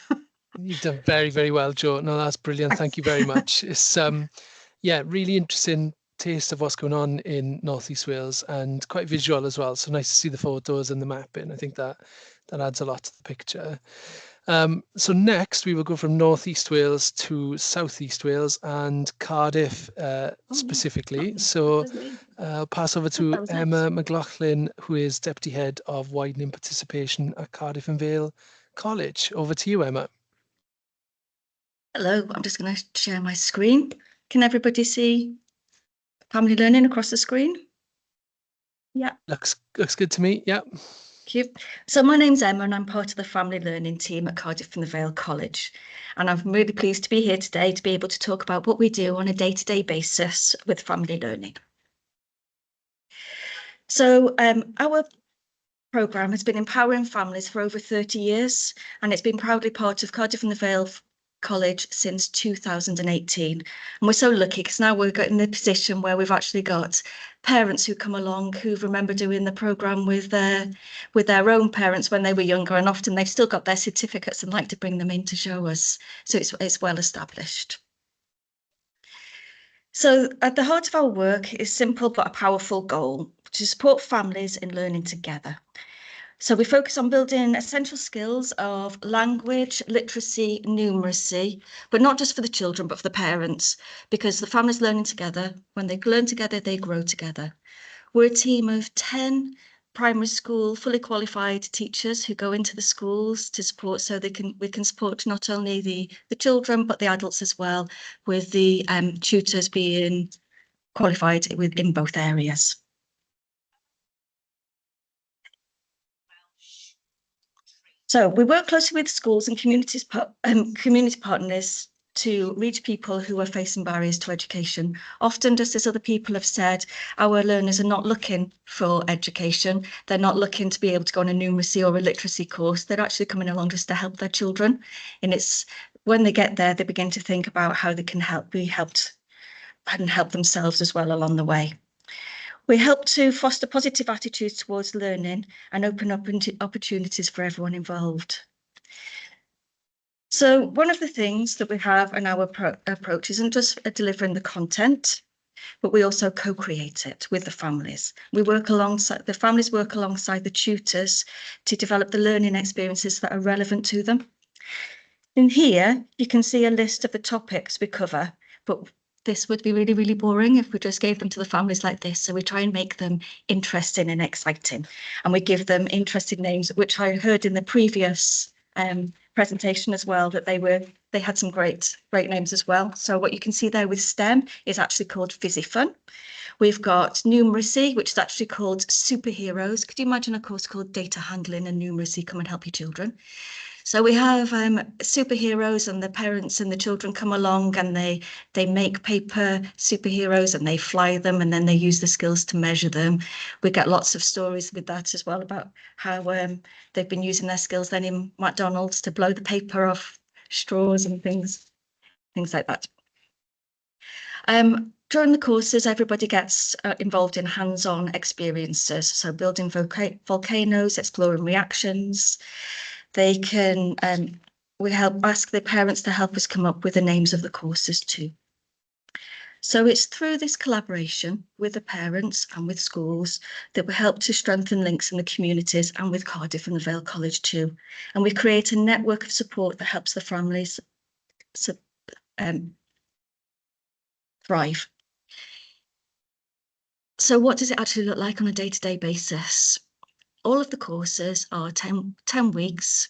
You've done very, very well, Jo. No, that's brilliant. Thank you very much. It's yeah, really interesting taste of what's going on in North East Wales, and quite visual as well. So nice to see the photos and the mapping. I think that adds a lot to the picture. So next we will go from North East Wales to South East Wales and Cardiff specifically. So I'll pass over to Emma McLaughlin, who is Deputy Head of Widening Participation at Cardiff and Vale College. Over to you, Emma. Hello, I'm just going to share my screen. Can everybody see family learning across the screen? Yeah. Looks good to me. Yeah. Thank you. So my name's Emma and I'm part of the family learning team at Cardiff and the Vale College. And I'm really pleased to be here today to be able to talk about what we do on a day-to-day basis with family learning. So our programme has been empowering families for over 30 years, and it's been proudly part of Cardiff and the Vale College since 2018, and we're so lucky because now we're in the position where we've actually got parents who come along who remember doing the programme with their own parents when they were younger, and often they've still got their certificates and like to bring them in to show us. So it's well established. So at the heart of our work is simple but a powerful goal to support families in learning together. So we focus on building essential skills of language, literacy, numeracy, but not just for the children, but for the parents, because the families learning together, when they learn together, they grow together. We're a team of 10 primary school fully qualified teachers who go into the schools to support, so we can support not only the children, but the adults as well, with the tutors being qualified in both areas. So we work closely with schools and community partners to reach people who are facing barriers to education. Often, just as other people have said, our learners are not looking for education. They're not looking to be able to go on a numeracy or a literacy course. They're actually coming along just to help their children. And it's when they get there, they begin to think about how they can be helped and help themselves as well along the way. We help to foster positive attitudes towards learning and open up into opportunities for everyone involved. So one of the things that we have in our approach isn't just delivering the content, but we also co-create it with the families. We work alongside, the families work alongside the tutors to develop the learning experiences that are relevant to them. In here, you can see a list of the topics we cover, but this would be really, really boring if we just gave them to the families like this. So we try and make them interesting and exciting. And we give them interesting names, which I heard in the previous presentation as well, that they had some great names as well. So what you can see there with STEM is actually called Visifun. We've got numeracy, which is actually called superheroes. Could you imagine a course called data handling and numeracy? Come and help your children. So we have superheroes, and the parents and the children come along and they make paper superheroes and they fly them, and then they use the skills to measure them. We get lots of stories with that as well about how they've been using their skills then in McDonald's to blow the paper off straws and things like that. During the courses, everybody gets involved in hands-on experiences. So building volcanoes, exploring reactions. They can, we ask the parents to help us come up with the names of the courses too. So it's through this collaboration with the parents and with schools that we help to strengthen links in the communities, and with Cardiff and the Vale College too. And we create a network of support that helps the families thrive. So what does it actually look like on a day-to-day basis? All of the courses are 10 weeks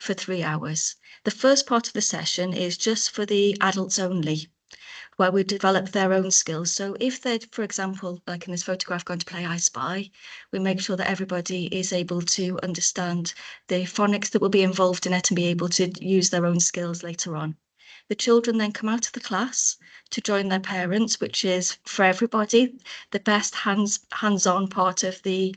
for 3 hours. The first part of the session is just for the adults only, where we develop their own skills. So if they're, for example, like in this photograph, going to play I Spy, we make sure that everybody is able to understand the phonics that will be involved in it and be able to use their own skills later on. The children then come out of the class to join their parents, which is for everybody the best hands-on part of the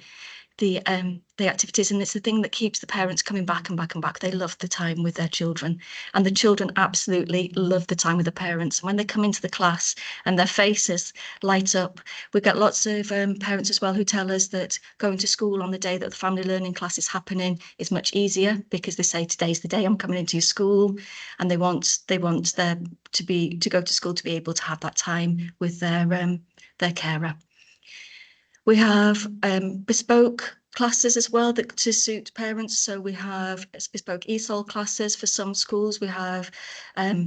activities, and it's the thing that keeps the parents coming back and back and back. They love the time with their children, and the children absolutely love the time with the parents. When they come into the class and their faces light up, we get lots of parents as well who tell us that going to school on the day that the family learning class is happening is much easier, because they say today's the day I'm coming into your school, and they want their to go to school to be able to have that time with their carer. We have bespoke classes as well that to suit parents. So we have bespoke ESOL classes for some schools. We have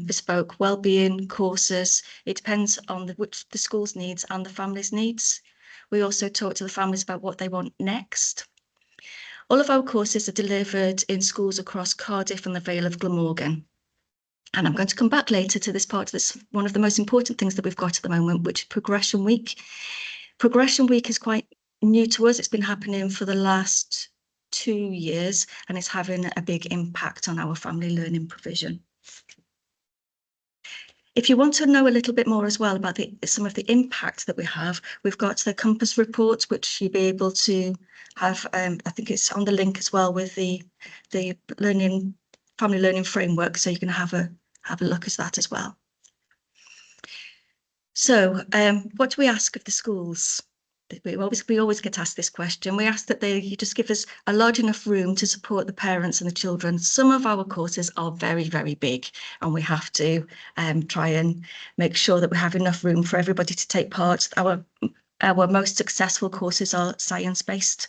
bespoke wellbeing courses. It depends on which the school's needs and the family's needs. We also talk to the families about what they want next. All of our courses are delivered in schools across Cardiff and the Vale of Glamorgan. And I'm going to come back later to this part of this, one of the most important things that we've got at the moment, which is Progression Week. Progression Week is quite new to us. It's been happening for the last 2 years, and it's having a big impact on our family learning provision. If you want to know a little bit more as well about some of the impact that we have, we've got the Compass report, which you'll be able to have, I think it's on the link as well, with the family learning framework, so you can have a look at that as well. So what do we ask of the schools? we always get asked this question. We ask that you just give us a large enough room to support the parents and the children. Some of our courses are very, very big, and we have to try and make sure that we have enough room for everybody to take part. Our most successful courses are science-based.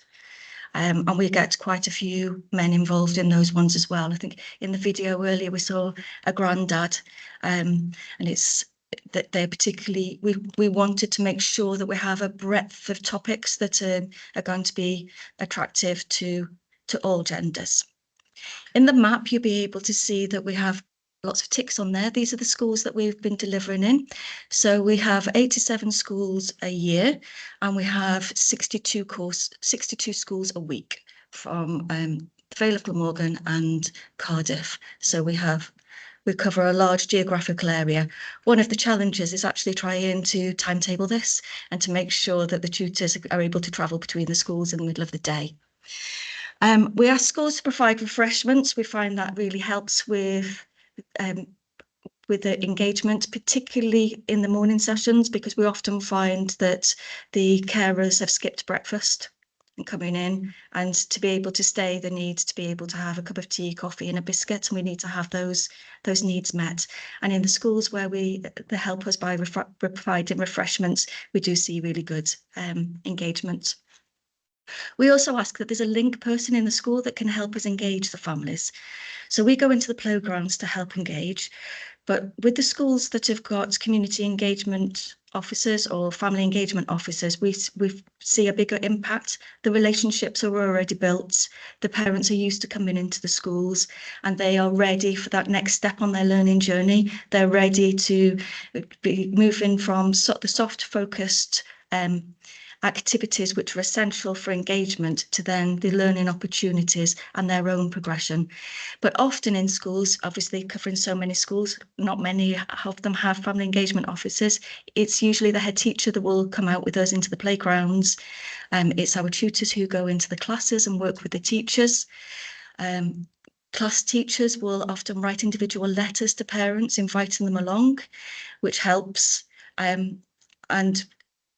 And we get quite a few men involved in those ones as well. I think in the video earlier we saw a granddad, and it's that they're particularly, we wanted to make sure that we have a breadth of topics that are going to be attractive to all genders. In the map, you'll be able to see that we have lots of ticks on there. These are the schools that we've been delivering in. So we have 87 schools a year, and we have 62 schools a week from the Vale of Glamorgan and Cardiff. So we cover a large geographical area. One of the challenges is actually trying to timetable this and to make sure that the tutors are able to travel between the schools in the middle of the day. We ask schools to provide refreshments. We find that really helps with the engagement, particularly in the morning sessions, because we often find that the carers have skipped breakfast and coming in, and to be able to stay, they need to be able to have a cup of tea, coffee and a biscuit, and we need to have those needs met. And in the schools where they help us by providing refreshments, we do see really good engagement. We also ask that there's a link person in the school that can help us engage the families. So we go into the playgrounds to help engage, but with the schools that have got community engagement officers or family engagement officers, we see a bigger impact. The relationships are already built. The parents are used to coming into the schools, and they are ready for that next step on their learning journey. They're ready to be moving from the soft focused activities which are essential for engagement to then the learning opportunities and their own progression. But often in schools, obviously covering so many schools, not many of them have family engagement officers. It's usually the head teacher that will come out with us into the playgrounds. It's our tutors who go into the classes and work with the teachers. Class teachers will often write individual letters to parents inviting them along, which helps. And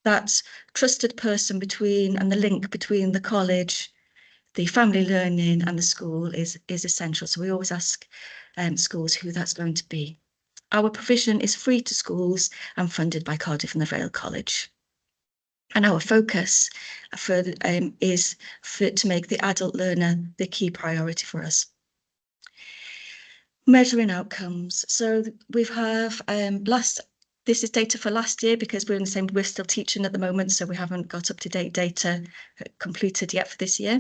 that trusted person between and the link between the college, the family learning and the school is essential. So we always ask schools who that's going to be. Our provision is free to schools and funded by Cardiff and the Vale College. And our focus is to make the adult learner the key priority for us. Measuring outcomes. So we have this is data for last year because we're still teaching at the moment, so we haven't got up-to-date data completed yet for this year.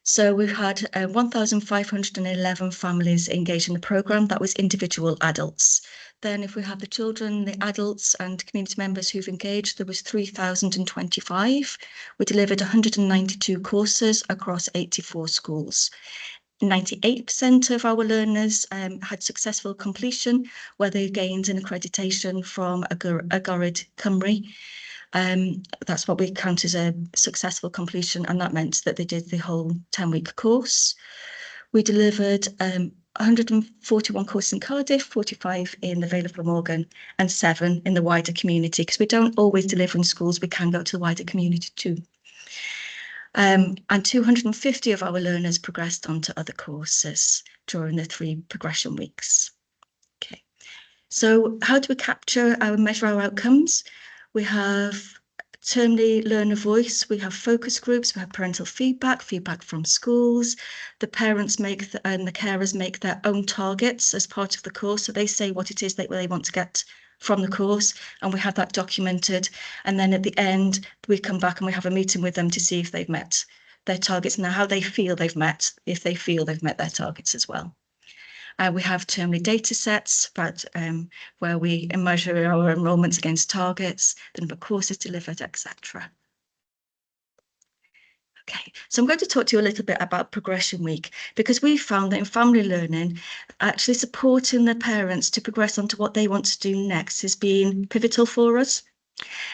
So we've had 1,511 families engaged in the programme. That was individual adults. Then if we have the children, the adults and community members who've engaged, there was 3,025. We delivered 192 courses across 84 schools. 98% of our learners had successful completion, where they gained an accreditation from Agored Cymru. That's what we count as a successful completion, and that meant that they did the whole 10-week course. We delivered 141 courses in Cardiff, 45 in the Vale of Glamorgan, and 7 in the wider community, because we don't always deliver in schools, we can go to the wider community too. And 250 of our learners progressed on to other courses during the 3 progression weeks. Okay, so how do we capture and measure our outcomes? We have termly learner voice, we have focus groups, we have parental feedback from schools. The parents and the carers make their own targets as part of the course, so they say what it is that they want to get from the course, and we have that documented. And then at the end, we come back and we have a meeting with them to see if they've met their targets and how they feel they've met, if they feel they've met their targets as well. We have termly data sets where we measure our enrolments against targets, the number of courses delivered, etc. Okay, so I'm going to talk to you a little bit about Progression Week, because we found that in family learning, actually supporting the parents to progress onto what they want to do next has been pivotal for us.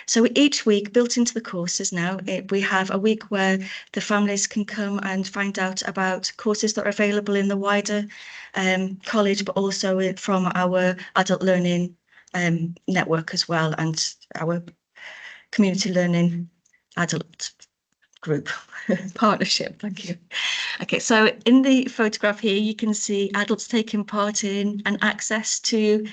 So each week, built into the courses now, we have a week where the families can come and find out about courses that are available in the wider college, but also from our adult learning network as well, and our community learning adult group partnership. Thank you. Okay, so in the photograph here, you can see adults taking part in and access to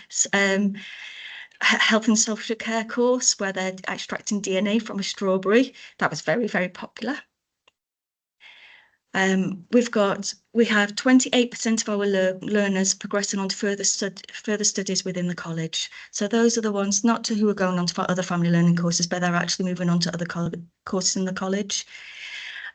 health and social care course where they're extracting DNA from a strawberry. That was very, very popular. We have 28% of our learners progressing on to further studies within the college. So those are the ones not who are going on to other family learning courses, but they're actually moving on to other courses in the college.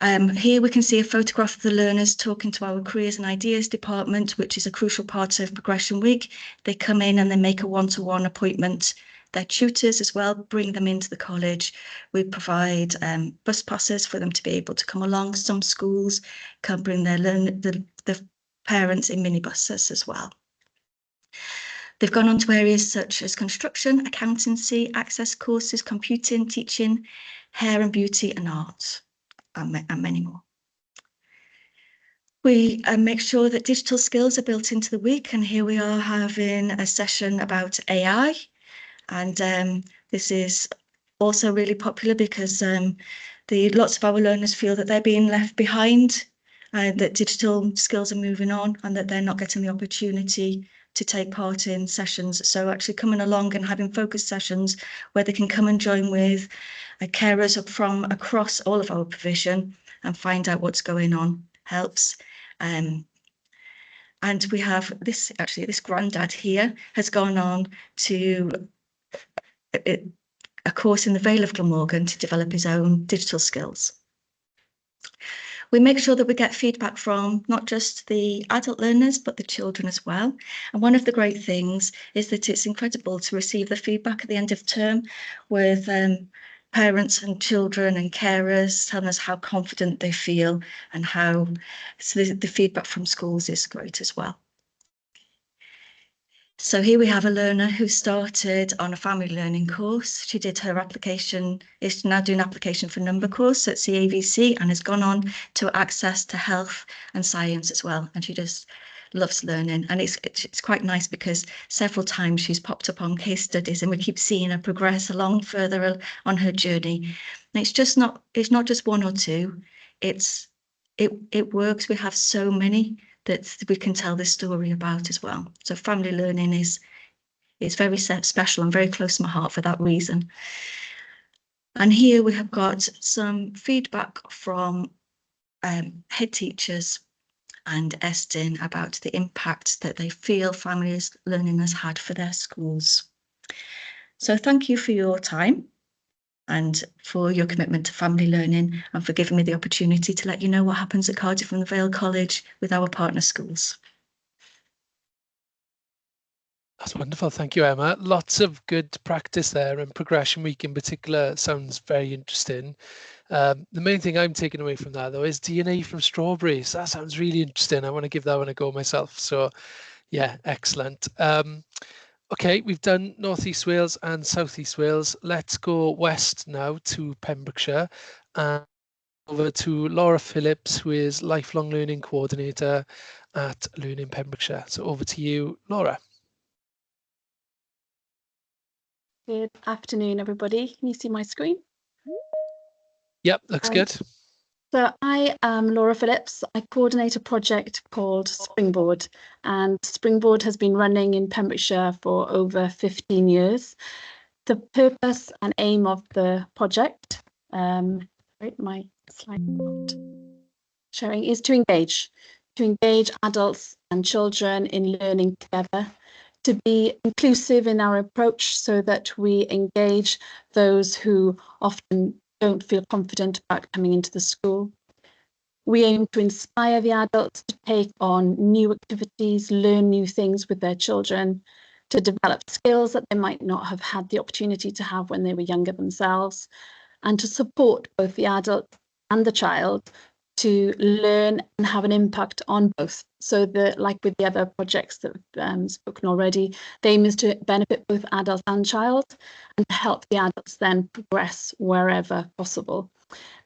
Here we can see a photograph of the learners talking to our Careers and Ideas department, which is a crucial part of Progression Week. They come in and they make a one-to-one appointment. Their tutors as well bring them into the college. We provide bus passes for them to be able to come along. Some schools can bring the parents in minibuses as well. They've gone on to areas such as construction, accountancy, access courses, computing, teaching, hair and beauty and art, and many more. We make sure that digital skills are built into the week, and here we are having a session about AI. And this is also really popular because lots of our learners feel that they're being left behind, that digital skills are moving on and that they're not getting the opportunity to take part in sessions. So actually coming along and having focus sessions where they can come and join with carers from across all of our provision and find out what's going on helps. And we have this granddad here has gone on to a course in the Vale of Glamorgan to develop his own digital skills. We make sure that we get feedback from not just the adult learners, but the children as well. And one of the great things is that it's incredible to receive the feedback at the end of term with parents and children and carers telling us how confident they feel and how, so the feedback from schools is great as well. So here we have a learner who started on a family learning course. She did her application, is now doing an application for number course at CAVC and has gone on to access to health and science as well. And she just loves learning. And it's quite nice because several times she's popped up on case studies and we keep seeing her progress along further on her journey. And it's not just one or two, it works. We have so many that we can tell this story about as well. So family learning is very special and very close to my heart for that reason. And here we have got some feedback from head teachers and Estin about the impact that they feel family learning has had for their schools. So thank you for your time and for your commitment to family learning and for giving me the opportunity to let you know what happens at Cardiff and the Vale College with our partner schools. That's wonderful. Thank you, Emma. Lots of good practice there, and Progression Week in particular sounds very interesting. The main thing I'm taking away from that, though, is DNA from strawberries. That sounds really interesting. I want to give that one a go myself. So, yeah, excellent. Okay, we've done North East Wales and South East Wales. Let's go west now to Pembrokeshire and over to Laura Phillips, who is Lifelong Learning Coordinator at Learning Pembrokeshire. So over to you, Laura. Good afternoon, everybody. Can you see my screen? Yep, looks good. So I am Laura Phillips. I coordinate a project called Springboard, and Springboard has been running in Pembrokeshire for over 15 years. The purpose and aim of the project, my slide not sharing, is to engage adults and children in learning together, to be inclusive in our approach so that we engage those who often don't feel confident about coming into the school. We aim to inspire the adults to take on new activities, learn new things with their children, to develop skills that they might not have had the opportunity to have when they were younger themselves, and to support both the adult and the child to learn and have an impact on both. So that, like with the other projects that have spoken already, the aim is to benefit both adult and child and to help the adults then progress wherever possible.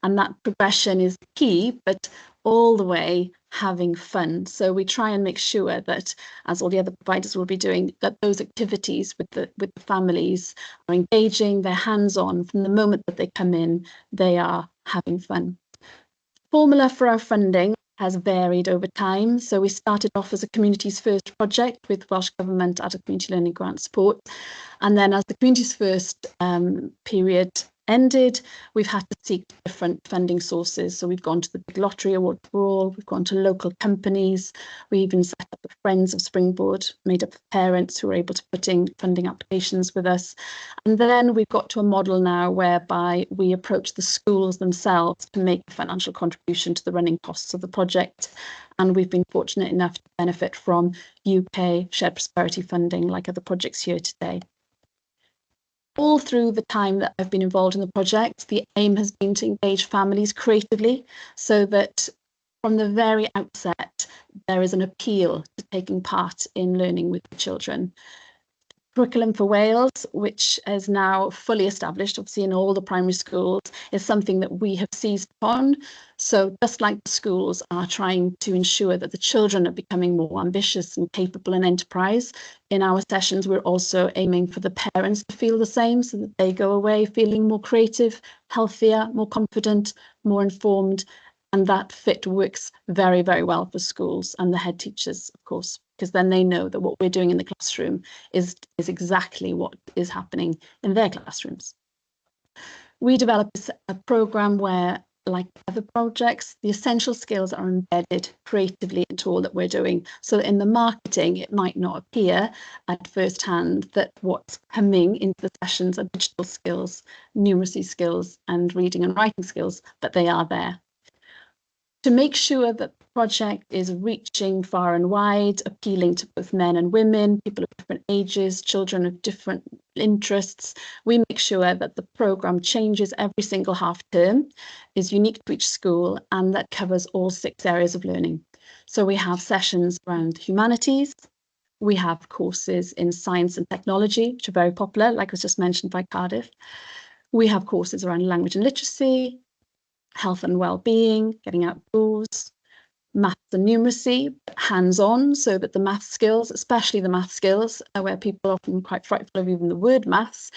And that progression is key, but all the way having fun. So we try and make sure that, as all the other providers will be doing, that those activities with the families are engaging, they're hands-on from the moment that they come in, they are having fun. Formula for our funding has varied over time. So we started off as a Communities First project with Welsh Government Adult Community Learning Grant Support. And then as the Communities First period ended, we've had to seek different funding sources. So we've gone to the Big Lottery Award for All, we've gone to local companies, we even set up the Friends of Springboard, made up of parents who were able to put in funding applications with us. And then we've got to a model now whereby we approach the schools themselves to make a financial contribution to the running costs of the project. And we've been fortunate enough to benefit from UK shared prosperity funding like other projects here today. All through the time that I've been involved in the project, the aim has been to engage families creatively so that from the very outset, there is an appeal to taking part in learning with the children. Curriculum for Wales, which is now fully established, obviously in all the primary schools, is something that we have seized upon. So just like the schools are trying to ensure that the children are becoming more ambitious and capable and enterprise, in our sessions, we're also aiming for the parents to feel the same so that they go away feeling more creative, healthier, more confident, more informed. And that fit works very, very well for schools and the head teachers, of course, because then they know that what we're doing in the classroom is exactly what is happening in their classrooms. We developed a programme where, like other projects, the essential skills are embedded creatively into all that we're doing. So in the marketing, it might not appear at first hand that what's coming into the sessions are digital skills, numeracy skills, and reading and writing skills, but they are there. To make sure that the project is reaching far and wide, appealing to both men and women, people of different ages, children of different interests, we make sure that the programme changes every single half term, is unique to each school, and that covers all 6 areas of learning. So we have sessions around humanities, we have courses in science and technology, which are very popular, like was just mentioned by Cardiff. We have courses around language and literacy, health and well-being, getting outdoors, maths and numeracy, hands-on, so that the math skills, especially the math skills, where people are often quite frightful of even the word maths,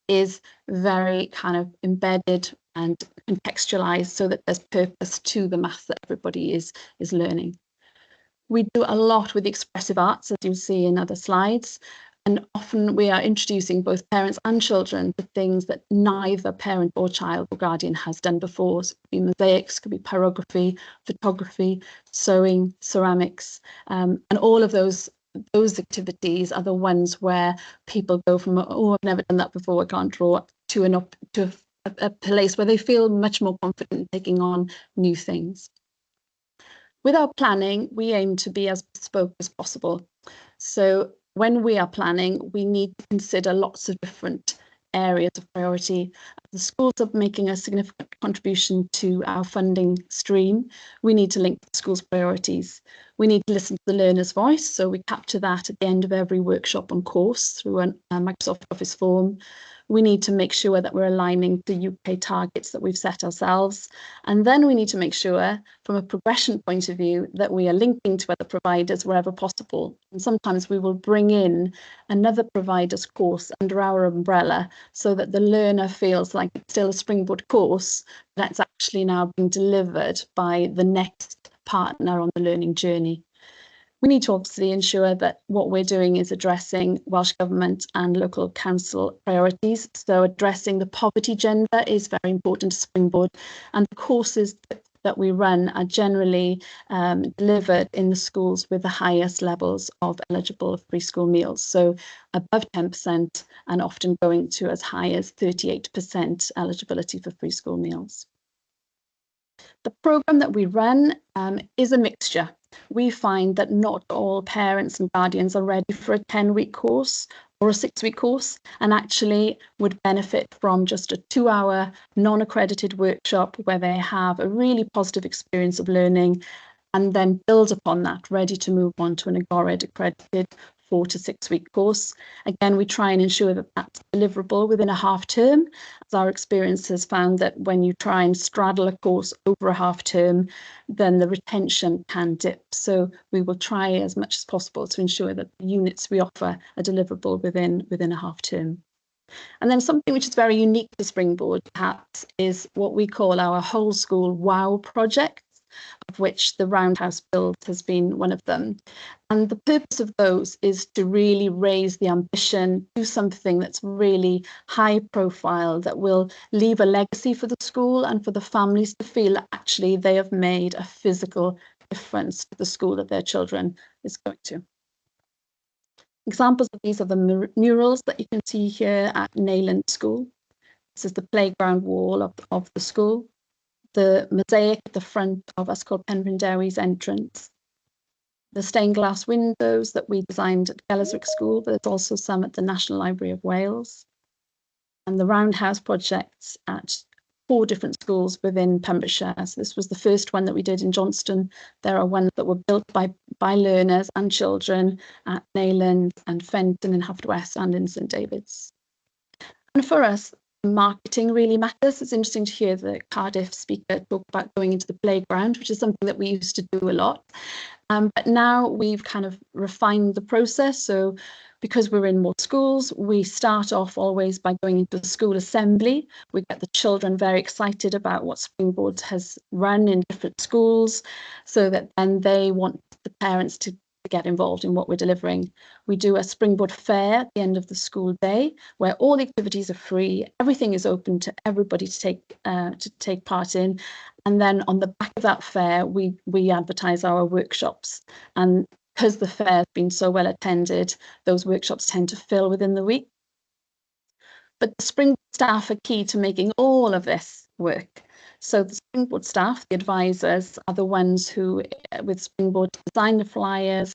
is very kind of embedded and contextualized so that there's purpose to the maths that everybody is learning. We do a lot with the expressive arts, as you'll see in other slides. And often we are introducing both parents and children to things that neither parent or child or guardian has done before. So it could be mosaics, could be pyrography, photography, sewing, ceramics, and all of those activities are the ones where people go from, oh, I've never done that before, I can't draw, to a place where they feel much more confident taking on new things. With our planning, we aim to be as bespoke as possible. So when we are planning, we need to consider lots of different areas of priority. The schools are making a significant contribution to our funding stream. We need to link the schools' priorities. We need to listen to the learner's voice, so we capture that at the end of every workshop and course through a Microsoft Office form. We need to make sure that we're aligning the UK targets that we've set ourselves. And then we need to make sure, from a progression point of view, that we are linking to other providers wherever possible. And sometimes we will bring in another provider's course under our umbrella so that the learner feels like it's still a Springboard course, but it's actually now being delivered by the next partner on the learning journey. We need to obviously ensure that what we're doing is addressing Welsh Government and local council priorities. So addressing the poverty gender is very important to Springboard, and the courses that we run are generally delivered in the schools with the highest levels of eligible free school meals. So above 10% and often going to as high as 38% eligibility for free school meals. The programme that we run is a mixture. We find that not all parents and guardians are ready for a 10-week course or a 6-week course, and actually would benefit from just a 2-hour non-accredited workshop where they have a really positive experience of learning and then build upon that, ready to move on to an Agored accredited 4 to 6 week course. Again, we try and ensure that that's deliverable within a half term, as our experience has found that when you try and straddle a course over a half term, then the retention can dip. So we will try as much as possible to ensure that the units we offer are deliverable within a half term. And then something which is very unique to Springboard, perhaps, is what we call our whole school WOW project, of which the Roundhouse Build has been one of them. And the purpose of those is to really raise the ambition, do something that's really high profile, that will leave a legacy for the school and for the families to feel that actually they have made a physical difference to the school that their children is going to. Examples of these are the murals that you can see here at Neyland School. This is the playground wall of the school. The mosaic at the front of Ysgol Penrhyndeuwy's entrance. The stained glass windows that we designed at Gellerswick School, but there's also some at the National Library of Wales. And the Roundhouse projects at 4 different schools within Pembrokeshire. So this was the first one that we did in Johnston. There are ones that were built by learners and children at Neyland and Fenton in Haverfordwest and in St David's. And for us, marketing really matters. It's interesting to hear the Cardiff speaker talk about going into the playground, which is something that we used to do a lot. But now we've kind of refined the process. So because we're in more schools, we start off always by going into the school assembly. We get the children very excited about what Springboard has run in different schools, so that then they want the parents to get involved in what we're delivering. We do a Springboard fair at the end of the school day, where all the activities are free. Everything is open to everybody to take part in. And then on the back of that fair, we advertise our workshops. And because the fair has been so well attended, those workshops tend to fill within the week. But the Springboard staff are key to making all of this work. So the Springboard staff, the advisors, are the ones who, with Springboard, design the flyers.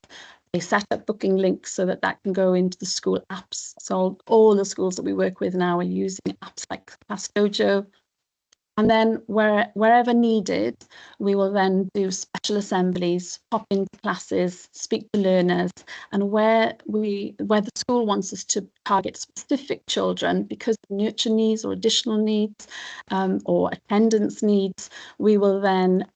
They set up booking links so that that can go into the school apps. So all the schools that we work with now are using apps like Pastojo. And then wherever needed, we will then do special assemblies, pop into classes, speak to learners, and where the school wants us to target specific children because of nurture needs or additional needs or attendance needs, we will then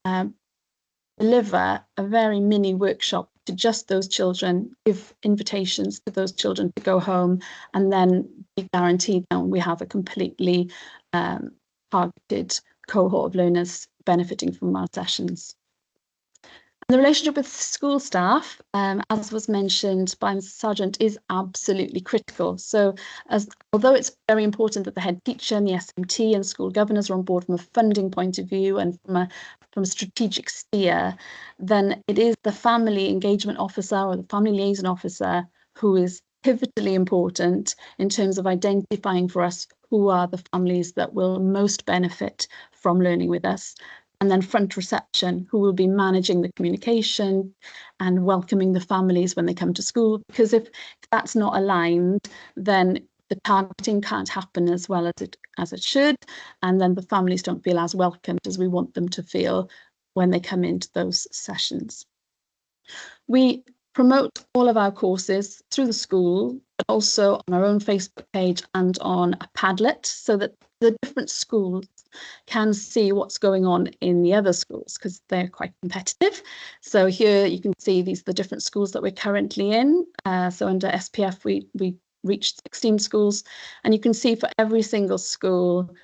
deliver a very mini workshop to just those children, give invitations to those children to go home, and then be guaranteed that we have a completely targeted cohort of learners benefiting from our sessions. And the relationship with school staff, as was mentioned by Mrs. Sargent, is absolutely critical. So although it's very important that the head teacher and the SMT and school governors are on board from a funding point of view and from a strategic steer, then it is the family engagement officer or the family liaison officer who is pivotally important in terms of identifying for us who are the families that will most benefit from learning with us. And then front reception, who will be managing the communication and welcoming the families when they come to school. Because if that's not aligned, then the targeting can't happen as well as it should. And then the families don't feel as welcomed as we want them to feel when they come into those sessions. We promote all of our courses through the school, but also on our own Facebook page and on a Padlet, so that the different schools can see what's going on in the other schools, because they're quite competitive. So here you can see these are the different schools that we're currently in. So under SPF, we reached 16 schools, and you can see for every single school,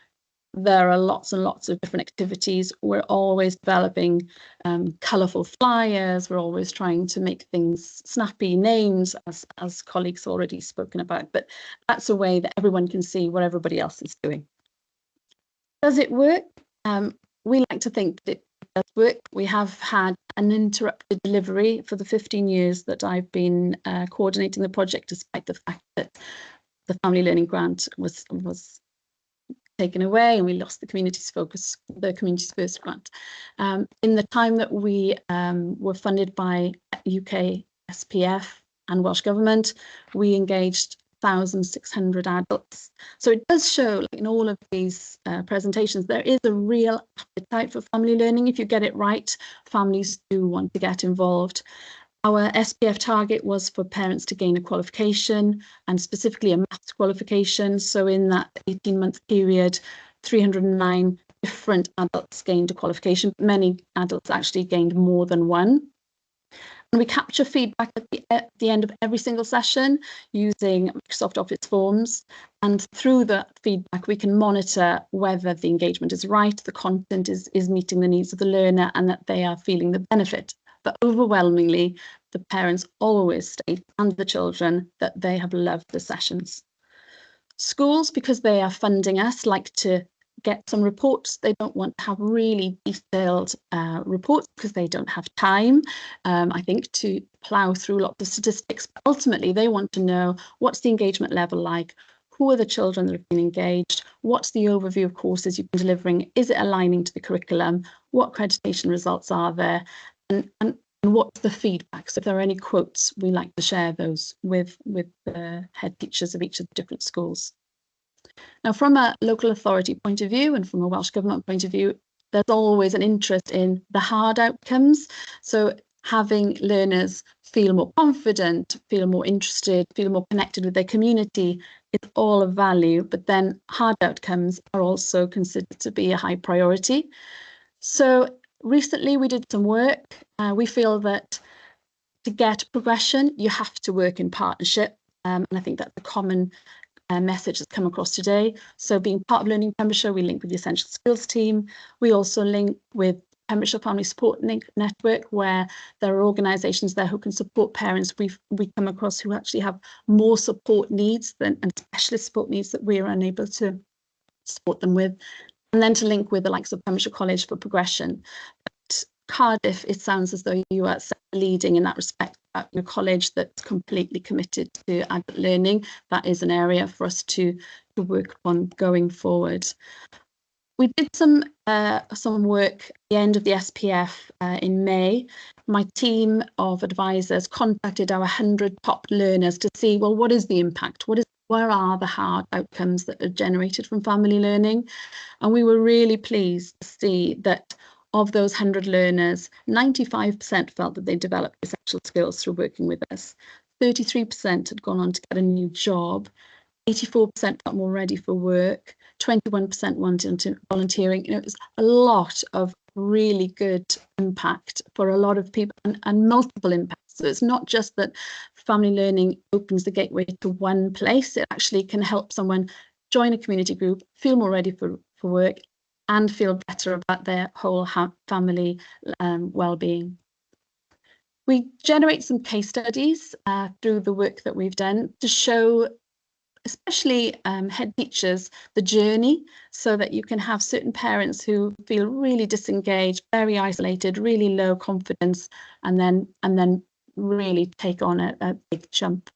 there are lots and lots of different activities. We're always developing colourful flyers. We're always trying to make things snappy, names, as colleagues already spoken about. But that's a way that everyone can see what everybody else is doing. Does it work? We like to think that it does work. We have had uninterrupted delivery for the 15 years that I've been coordinating the project, despite the fact that the Family Learning Grant was taken away and we lost the Communities First grant. In the time that we were funded by UK SPF and Welsh Government, we engaged 1,600 adults. So it does show, like in all of these presentations, there is a real appetite for family learning. If you get it right, families do want to get involved. Our SPF target was for parents to gain a qualification, and specifically a maths qualification. So in that 18-month period, 309 different adults gained a qualification. Many adults actually gained more than one. And we capture feedback at the end of every single session using Microsoft Office forms. And through that feedback, we can monitor whether the engagement is right, the content is meeting the needs of the learner, and that they are feeling the benefit. But overwhelmingly, the parents always state, and the children, that they have loved the sessions. Schools, because they are funding us, like to get some reports. They don't want to have really detailed reports because they don't have time, I think, to plough through lots of statistics. But ultimately, they want to know what's the engagement level like, who are the children that have been engaged, what's the overview of courses you've been delivering, is it aligning to the curriculum, what accreditation results are there, and what's the feedback. So if there are any quotes, we like to share those with the head teachers of each of the different schools. Now, from a local authority point of view and from a Welsh Government point of view, there's always an interest in the hard outcomes. So having learners feel more confident, feel more interested, feel more connected with their community, it's all of value. But then hard outcomes are also considered to be a high priority. So recently we did some work. We feel that to get progression, you have to work in partnership. And I think that's a common message that's come across today. So being part of Learning Pembrokeshire, we link with the Essential Skills team. We also link with Pembrokeshire Family Support Network, where there are organisations there who can support parents we come across who actually have more support needs and specialist support needs that we are unable to support them with. And then to link with the likes of Pembrokeshire College for Progression. But Cardiff, it sounds as though you are leading in that respect. A college that's completely committed to adult learning. That is an area for us to work on going forward. We did some work at the end of the SPF in May. My team of advisors contacted our 100 top learners to see, well, what is the impact? Where are the hard outcomes that are generated from family learning? And we were really pleased to see that of those 100 learners, 95% felt that they developed essential skills through working with us. 33% had gone on to get a new job. 84% felt more ready for work. 21% wanted into volunteering. It was a lot of really good impact for a lot of people and multiple impacts. So it's not just that family learning opens the gateway to one place. It actually can help someone join a community group, feel more ready for work, and feel better about their whole family well-being. We generate some case studies through the work that we've done to show, especially head teachers, the journey, so that you can have certain parents who feel really disengaged, very isolated, really low confidence, and then really take on a big jump.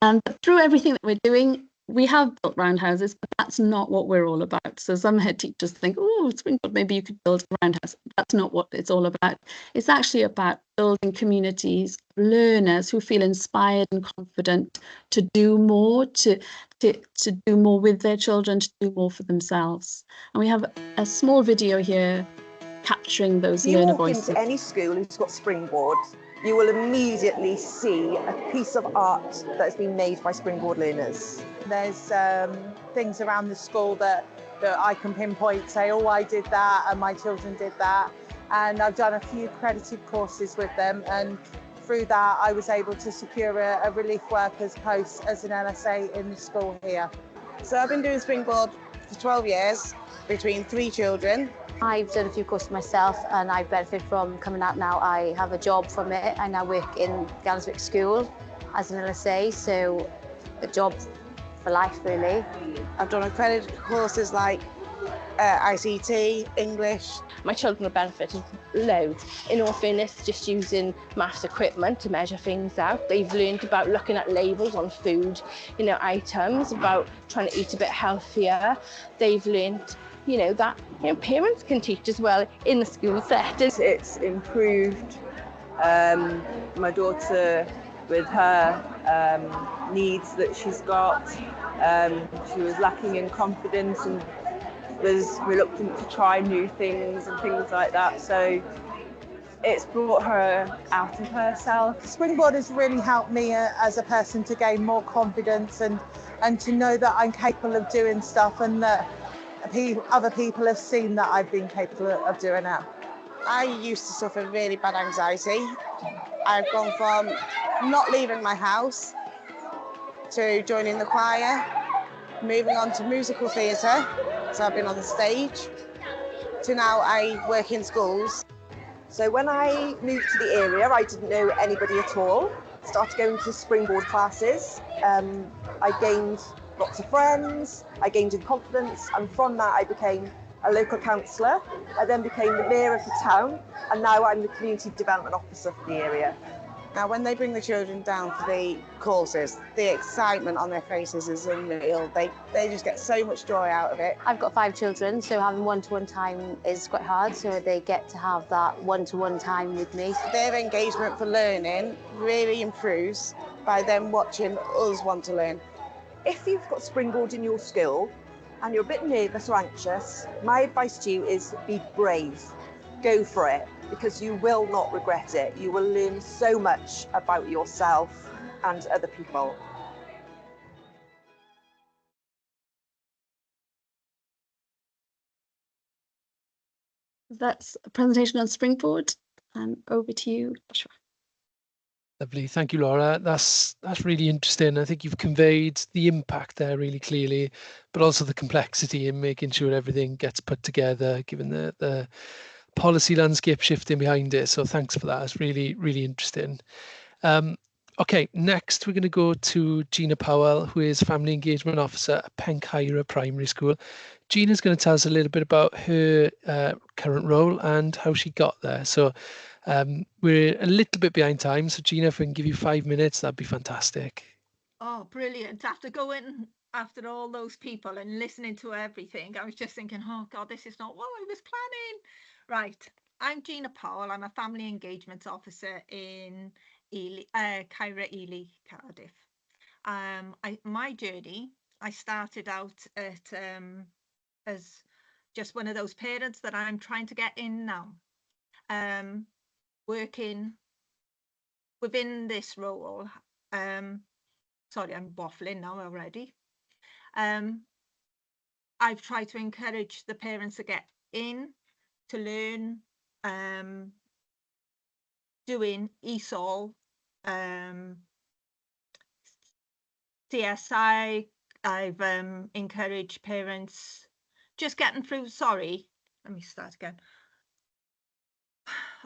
But through everything that we're doing, we have built roundhouses, but that's not what we're all about. So some head teachers think, oh, Springboard, maybe you could build a roundhouse. That's not what it's all about. It's actually about building communities of learners who feel inspired and confident to do more, to do more with their children, to do more for themselves. And we have a small video here capturing those learner voices. You walk into any school who's got Springboard, you will immediately see a piece of art that's been made by Springboard learners. There's things around the school that I can pinpoint, say, oh, I did that and my children did that. And I've done a few accredited courses with them, and through that I was able to secure a relief worker's post as an LSA in the school here. So I've been doing Springboard for 12 years, between 3 children. I've done a few courses myself and I've benefited from coming out now. I have a job from it. I now work in Galswick School as an LSA, so a job for life, really. I've done accredited courses like ICT, English. My children have benefited loads. In all fairness, just using maths equipment to measure things out. They've learned about looking at labels on food, items, about trying to eat a bit healthier. They've learned that parents can teach as well in the school setting. It's improved my daughter with her needs that she's got. She was lacking in confidence and was reluctant to try new things and things like that. So it's brought her out of herself. Springboard has really helped me as a person to gain more confidence and to know that I'm capable of doing stuff, and that other people have seen that I've been capable of doing it. I used to suffer really bad anxiety. I've gone from not leaving my house to joining the choir, moving on to musical theatre, so I've been on the stage, to now I work in schools. So when I moved to the area, I didn't know anybody at all. Started going to Springboard classes. I gained lots of friends, I gained in confidence, and from that I became a local councillor. I then became the mayor of the town, and now I'm the community development officer for the area. Now, when they bring the children down for the courses, the excitement on their faces is unreal. They just get so much joy out of it. I've got 5 children, so having one-to-one time is quite hard, so they get to have that one-to-one time with me. Their engagement for learning really improves by them watching us want to learn. If you've got Springboard in your school and you're a bit nervous or anxious, my advice to you is be brave. Go for it, because you will not regret it. You will learn so much about yourself and other people. That's a presentation on Springboard, and over to you, Joshua. Lovely, thank you, Laura. That's really interesting. I think you've conveyed the impact there really clearly, but also the complexity in making sure everything gets put together, given the policy landscape shifting behind it. So thanks for that. It's really, really interesting. Okay, next we're going to go to Gina Powell, who is Family Engagement Officer at Pencaira Primary School. Gina's going to tell us a little bit about her current role and how she got there. So we're a little bit behind time. So Gina, if we can give you 5 minutes, that'd be fantastic. Oh, brilliant. After going after all those people and listening to everything, I was just thinking, oh God, this is not what I was planning. Right, I'm Gina Powell. I'm a Family Engagement Officer in Caira Ely, Cardiff. My journey, I started out at as just one of those parents that I'm trying to get in now. Working within this role, sorry, I'm waffling now already. I've tried to encourage the parents to get in, to learn, doing ESOL, CSI. I've encouraged parents just getting through. Sorry, let me start again.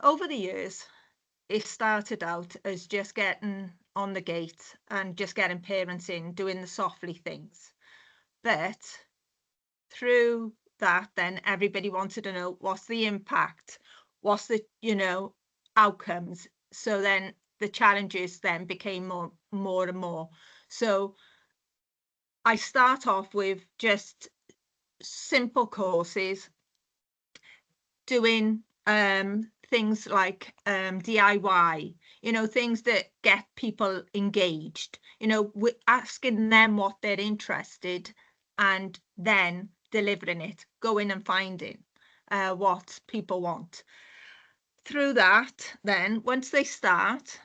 Over the years, it started out as just getting on the gate and just getting parents in, doing the softly things. But through that, then everybody wanted to know what's the impact, what's the, outcomes. So then the challenges then became more and more. So I start off with just simple courses, doing things like DIY, things that get people engaged, we're asking them what they're interested, and then delivering it, going and finding what people want. Through that, then once they start,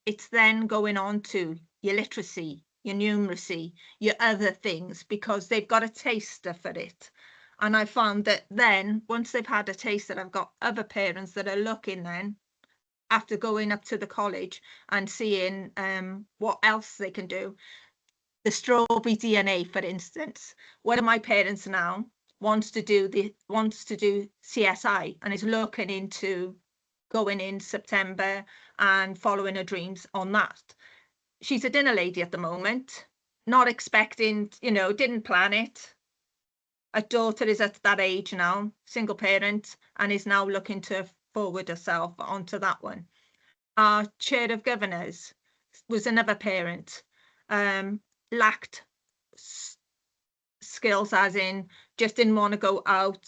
it's then going on to your literacy, your numeracy, your other things, because they've got a taster for it. And I found that then once they've had a taster, I've got other parents that are looking then after going up to the college and seeing what else they can do. The strawberry DNA, for instance, one of my parents now wants to do CSI and is looking into going in September and following her dreams on that. She's a dinner lady at the moment, not expecting, didn't plan it. Her daughter is at that age now, single parent, and is now looking to forward herself onto that one. Our chair of governors was another parent, lacked skills, as in just didn't want to go out,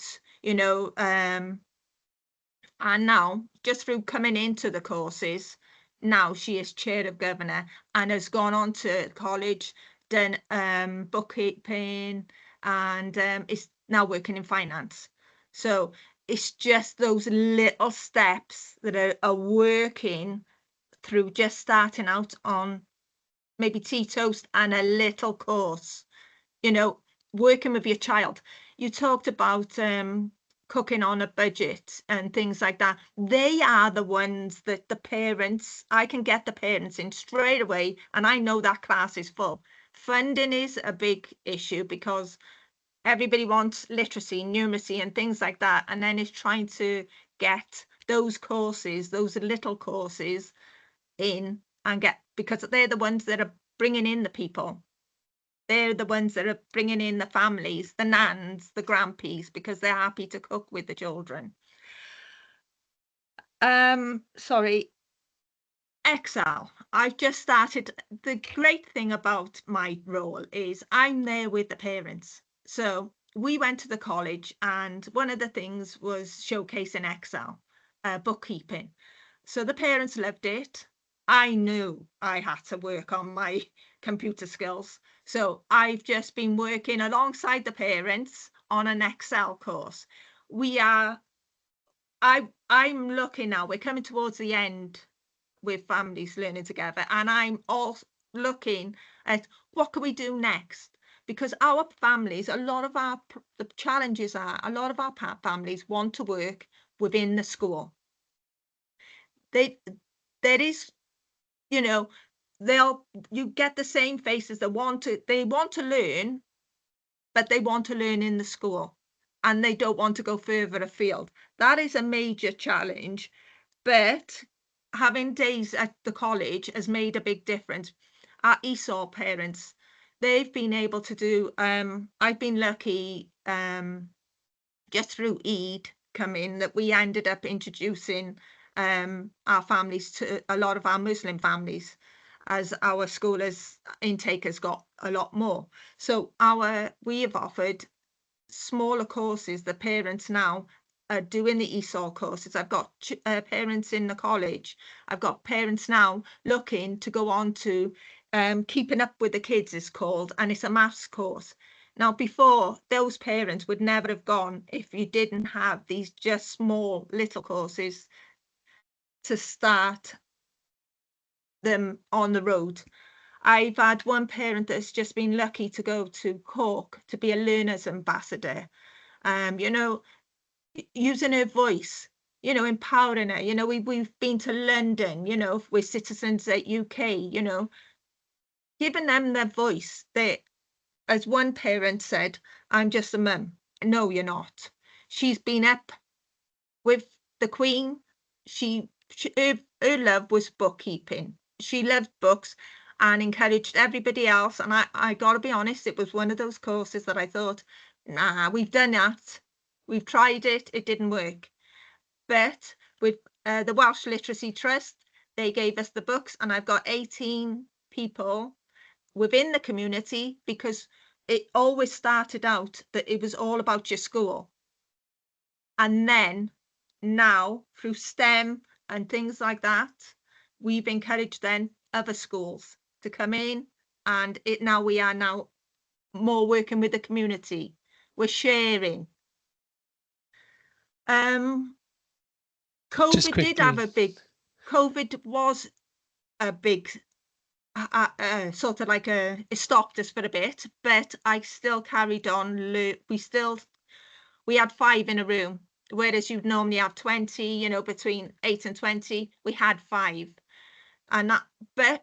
and now just through coming into the courses, now she is chair of governor and has gone on to college, done bookkeeping, and is now working in finance. So it's just those little steps that are working through just starting out on maybe tea toast and a little course, you know, working with your child. You talked about cooking on a budget and things like that. They are the ones that the parents, I can get the parents in straight away, and I know that class is full. Funding is a big issue because everybody wants literacy, numeracy and things like that, and then it's trying to get those courses, those little courses in and get, because they're the ones that are bringing in the people. They're the ones that are bringing in the families, the nans, the grandpies, because they're happy to cook with the children. Sorry, Excel. I've just started. The great thing about my role is I'm there with the parents. So we went to the college and one of the things was showcasing Excel, bookkeeping. So the parents loved it. I knew I had to work on my computer skills. So I've just been working alongside the parents on an Excel course. I'm looking now, we're coming towards the end with Families Learning Together, and I'm all looking at what can we do next? Because our families, a lot of the challenges are, a lot of our families want to work within the school. There is, you know, you get the same faces that they want to learn, but they want to learn in the school and they don't want to go further afield. That is a major challenge, but having days at the college has made a big difference. Our ESOL parents, they've been able to do, I've been lucky just through Eid coming that we ended up introducing our families to a lot of our Muslim families, as our school intake has got a lot more. So we have offered smaller courses. The parents now are doing the ESOL courses. I've got parents in the college. I've got parents now looking to go on to Keeping Up with the Kids is called, and it's a maths course. Now, before, those parents would never have gone if you didn't have these just small little courses to start them on the road. I've had one parent that's just been lucky to go to Cork to be a learner's ambassador. You know, using her voice, you know, empowering her. You know, we've been to London, you know, we're citizens at UK, you know, giving them their voice. As one parent said, I'm just a mum. No, you're not. She's been up with the Queen. Her love was bookkeeping. She loved books and encouraged everybody else. And I got to be honest, it was one of those courses that I thought, nah, we've done that. We've tried it. It didn't work. But with the Welsh Literacy Trust, they gave us the books, and I've got 18 people within the community, because it always started out that it was all about your school. And then now through STEM and things like that, we've encouraged then other schools to come in, and we are now more working with the community. We're sharing. COVID was a big sort of like it stopped us for a bit, but I still carried on. We had 5 in a room, whereas you'd normally have 20, you know, between 8 and 20, we had 5. And that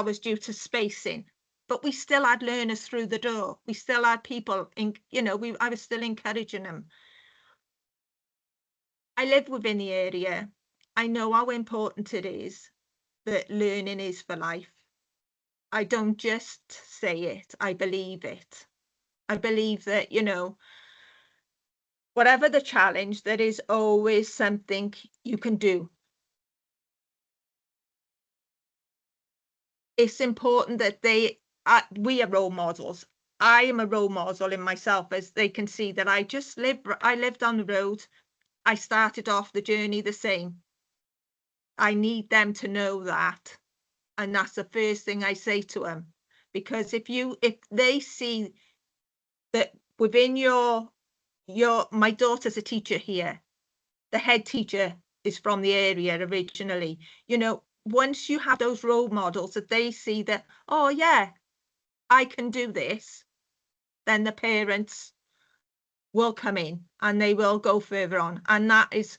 was due to spacing, but we still had learners through the door. We still had people in, you know, I was still encouraging them. I live within the area. I know how important it is that learning is for life. I don't just say it, I believe it. I believe that, you know, whatever the challenge, there is always something you can do. It's important that we are role models. I am a role model in myself, as they can see that I lived on the road. I started off the journey the same. I need them to know that. And that's the first thing I say to them, because if they see that within your my daughter's a teacher here. The head teacher is from the area originally. You know, once you have those role models that they see that, oh yeah, I can do this, then the parents will come in and they will go further on. And that is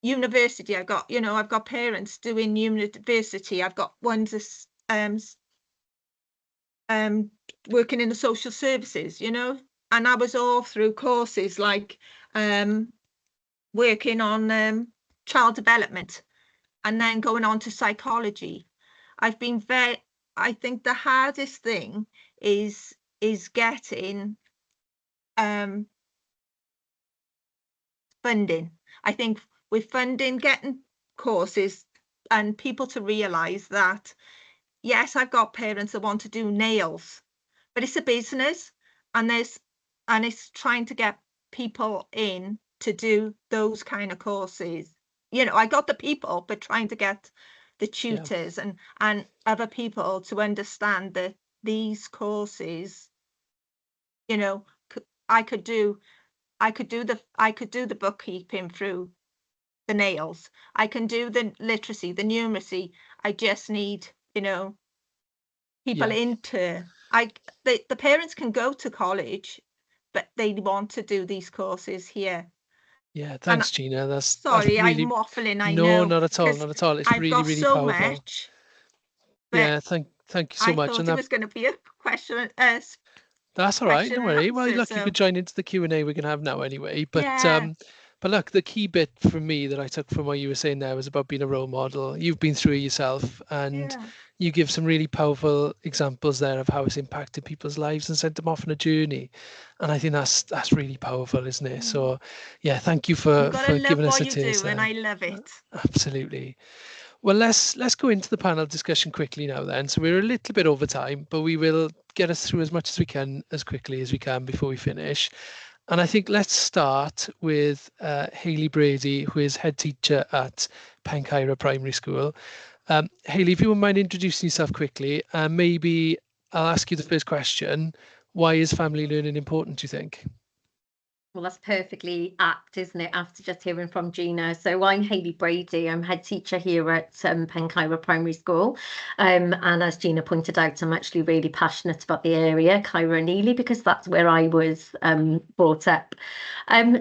university. I've got parents doing university. I've got ones working in the social services, you know, and I was all through courses like working on child development and then going on to psychology. I think the hardest thing is getting funding. I think with funding, getting courses and people to realise that, yes, I've got parents that want to do nails, but it's a business, and it's trying to get people in to do those kind of courses. You know, I got the people, but trying to get the tutors and other people to understand that these courses, you know, I could do the bookkeeping through the nails. I can do the literacy, the numeracy. I just need, you know, people into. The parents can go to college, but they want to do these courses here. Yeah, thanks, Gina. That's Sorry, really, I'm waffling. I no, know. not at all, not at all. It's I've really, got really so powerful. much. Yeah, thank you so much. I thought And it was going to be a question. That's all right, question don't and worry. Well, answer, look, you so- could join into the Q&A we're going to have now anyway. But Yeah. but look, the key bit for me that I took from what you were saying there was about being a role model. You've been through it yourself, and you give some really powerful examples there of how it's impacted people's lives and sent them off on a journey. And I think that's really powerful, isn't it? So, yeah, thank you for You've got to love giving us what a you taste do, and there. I love it. Absolutely. Well, let's go into the panel discussion quickly now then. So we're a little bit over time, but we will get us through as much as we can, as quickly as we can before we finish. And I think let's start with Hayley Brady, who is head teacher at Pencaira Primary School. Hayley, if you wouldn't mind introducing yourself quickly, maybe I'll ask you the first question. Why is family learning important, do you think? Well, that's perfectly apt, isn't it, after just hearing from Gina. So I'm Hayley Brady. I'm head teacher here at Pencaira Primary School. And as Gina pointed out, I'm actually really passionate about the area, Cairo and Ely, because that's where I was brought up.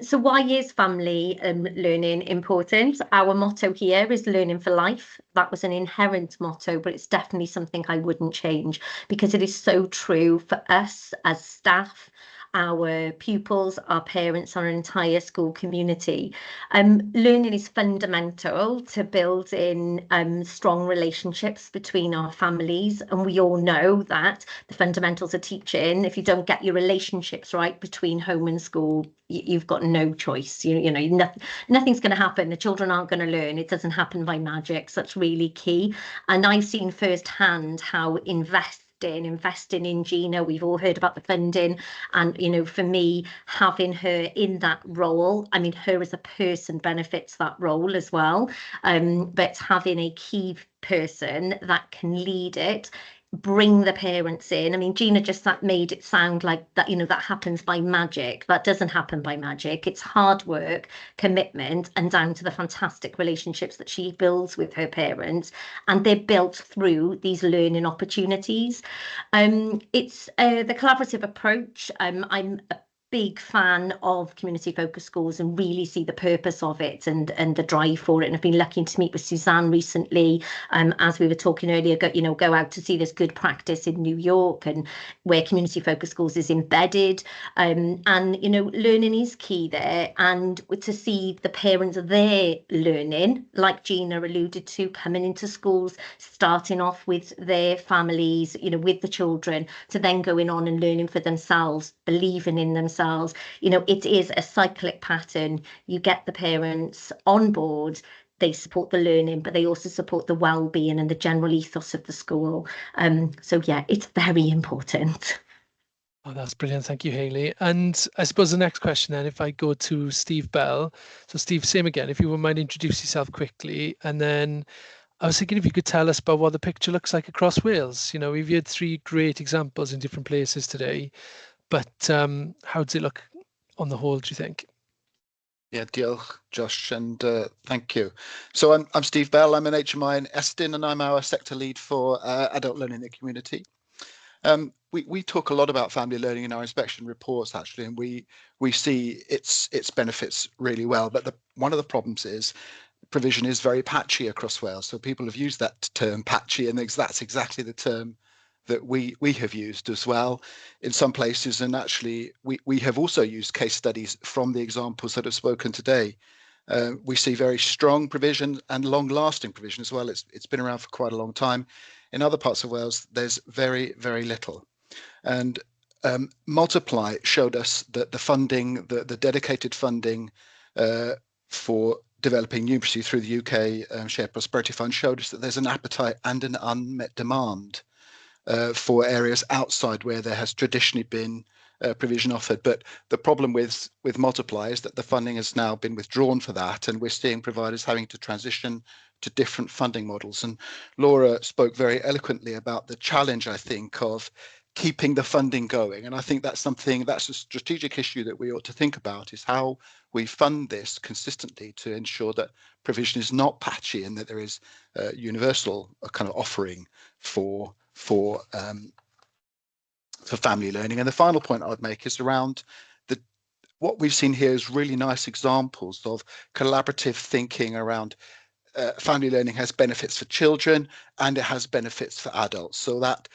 So why is family learning important? Our motto here is learning for life. That was an inherent motto, but it's definitely something I wouldn't change, because it is so true for us as staff, our pupils, our parents, our entire school community. Learning is fundamental to building strong relationships between our families, and we all know that the fundamentals of teaching, if you don't get your relationships right between home and school, you've got no choice. You know, nothing's going to happen. The children aren't going to learn. It doesn't happen by magic. So that's really key. And I've seen firsthand how investing in Gina. We've all heard about the funding, and you know, for me, having her in that role, I mean, her as a person benefits that role as well, but having a key person that can lead it, bring the parents in. I mean, Gina just made it sound like that, you know, that happens by magic. That doesn't happen by magic. It's hard work, commitment, and down to the fantastic relationships that she builds with her parents, and they're built through these learning opportunities. It's the collaborative approach. I'm a big fan of community focused schools and really see the purpose of it and the drive for it. And I've been lucky to meet with Suzanne recently, as we were talking earlier, go out to see this good practice in New York, and where community focused schools is embedded. And you know, learning is key there, and to see the parents there learning, like Gina alluded to, coming into schools, starting off with their families, you know, with the children, to then going on and learning for themselves, believing in themselves. You know, it is a cyclic pattern. You get the parents on board, they support the learning, but they also support the well-being and the general ethos of the school. So yeah, it's very important. Oh, that's brilliant. Thank you, Hayley. And I suppose the next question then, if I go to Steve Bell. So Steve, same again, if you wouldn't mind introduce yourself quickly. And then I was thinking if you could tell us about what the picture looks like across Wales. You know, we've had 3 great examples in different places today, but how does it look on the whole, do you think? Yeah, diolch, Josh, and thank you. So I'm Steve Bell. I'm an HMI in Estin, and I'm our sector lead for adult learning in the community. We talk a lot about family learning in our inspection reports, actually, and we see its benefits really well. But one of the problems is provision is very patchy across Wales. So people have used that term patchy, and that's exactly the term that we have used as well in some places. And actually, we have also used case studies from the examples that have spoken today. We see very strong provision and long-lasting provision as well. It's been around for quite a long time. In other parts of Wales, there's very, very little. And Multiply showed us that the funding, the dedicated funding for developing numeracy through the UK Shared Prosperity Fund showed us that there's an appetite and an unmet demand for areas outside where there has traditionally been provision offered. But the problem with Multiply is that the funding has now been withdrawn for that, and we're seeing providers having to transition to different funding models. And Laura spoke very eloquently about the challenge, I think, of keeping the funding going. And I think that's a strategic issue that we ought to think about, is how we fund this consistently to ensure that provision is not patchy and that there is a universal kind of offering for family learning. And the final point I would make is around what we've seen here is really nice examples of collaborative thinking around family learning has benefits for children and it has benefits for adults. So that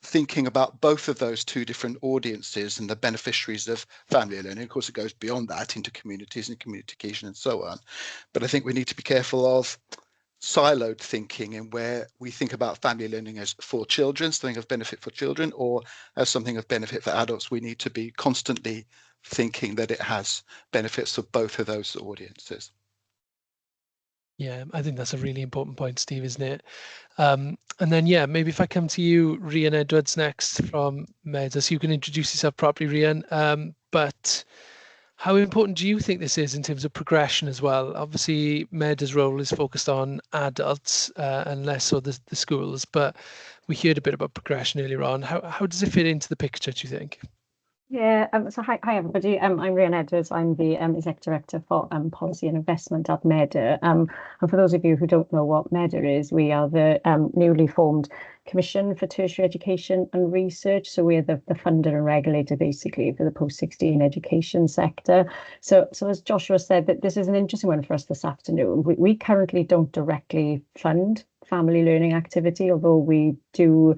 thinking about both of those two different audiences and the beneficiaries of family learning, of course, it goes beyond that into communities and communication and so on. But I think we need to be careful of siloed thinking, and where we think about family learning as for children, something of benefit for children, or as something of benefit for adults. We need to be constantly thinking that it has benefits for both of those audiences. Yeah, I think that's a really important point, Steve, isn't it? And then, yeah, maybe if I come to you, Rhian Edwards, next from MEDA, so you can introduce yourself properly, Rhian. But how important do you think this is in terms of progression as well? Obviously, MEDA's role is focused on adults and less so the schools, but we heard a bit about progression earlier on. How does it fit into the picture, do you think? Yeah, so hi everybody. I'm Rhian Edwards. I'm the Executive Director for Policy and Investment at MEDA. And for those of you who don't know what MEDA is, we are the newly formed Commission for Tertiary Education and Research. So we're the funder and regulator basically for the post-16 education sector. So as Joshua said, that this is an interesting one for us this afternoon. We currently don't directly fund family learning activity, although we do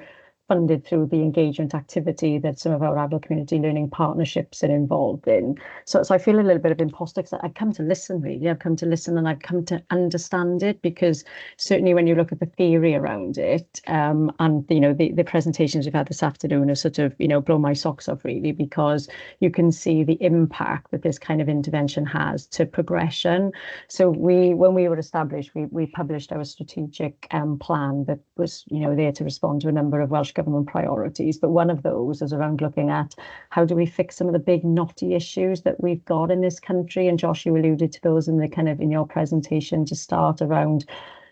funded through the engagement activity that some of our adult community learning partnerships are involved in. So I feel a little bit of imposter because I've come to listen, really. I've come to listen and I've come to understand it, because certainly when you look at the theory around it, and the presentations we've had this afternoon have sort of blown my socks off, really, because you can see the impact that this kind of intervention has to progression. So when we were established, we published our strategic plan that was there to respond to a number of Welsh Government priorities, but one of those is around looking at how do we fix some of the big knotty issues that we've got in this country. And Josh, you alluded to those in your presentation to start around.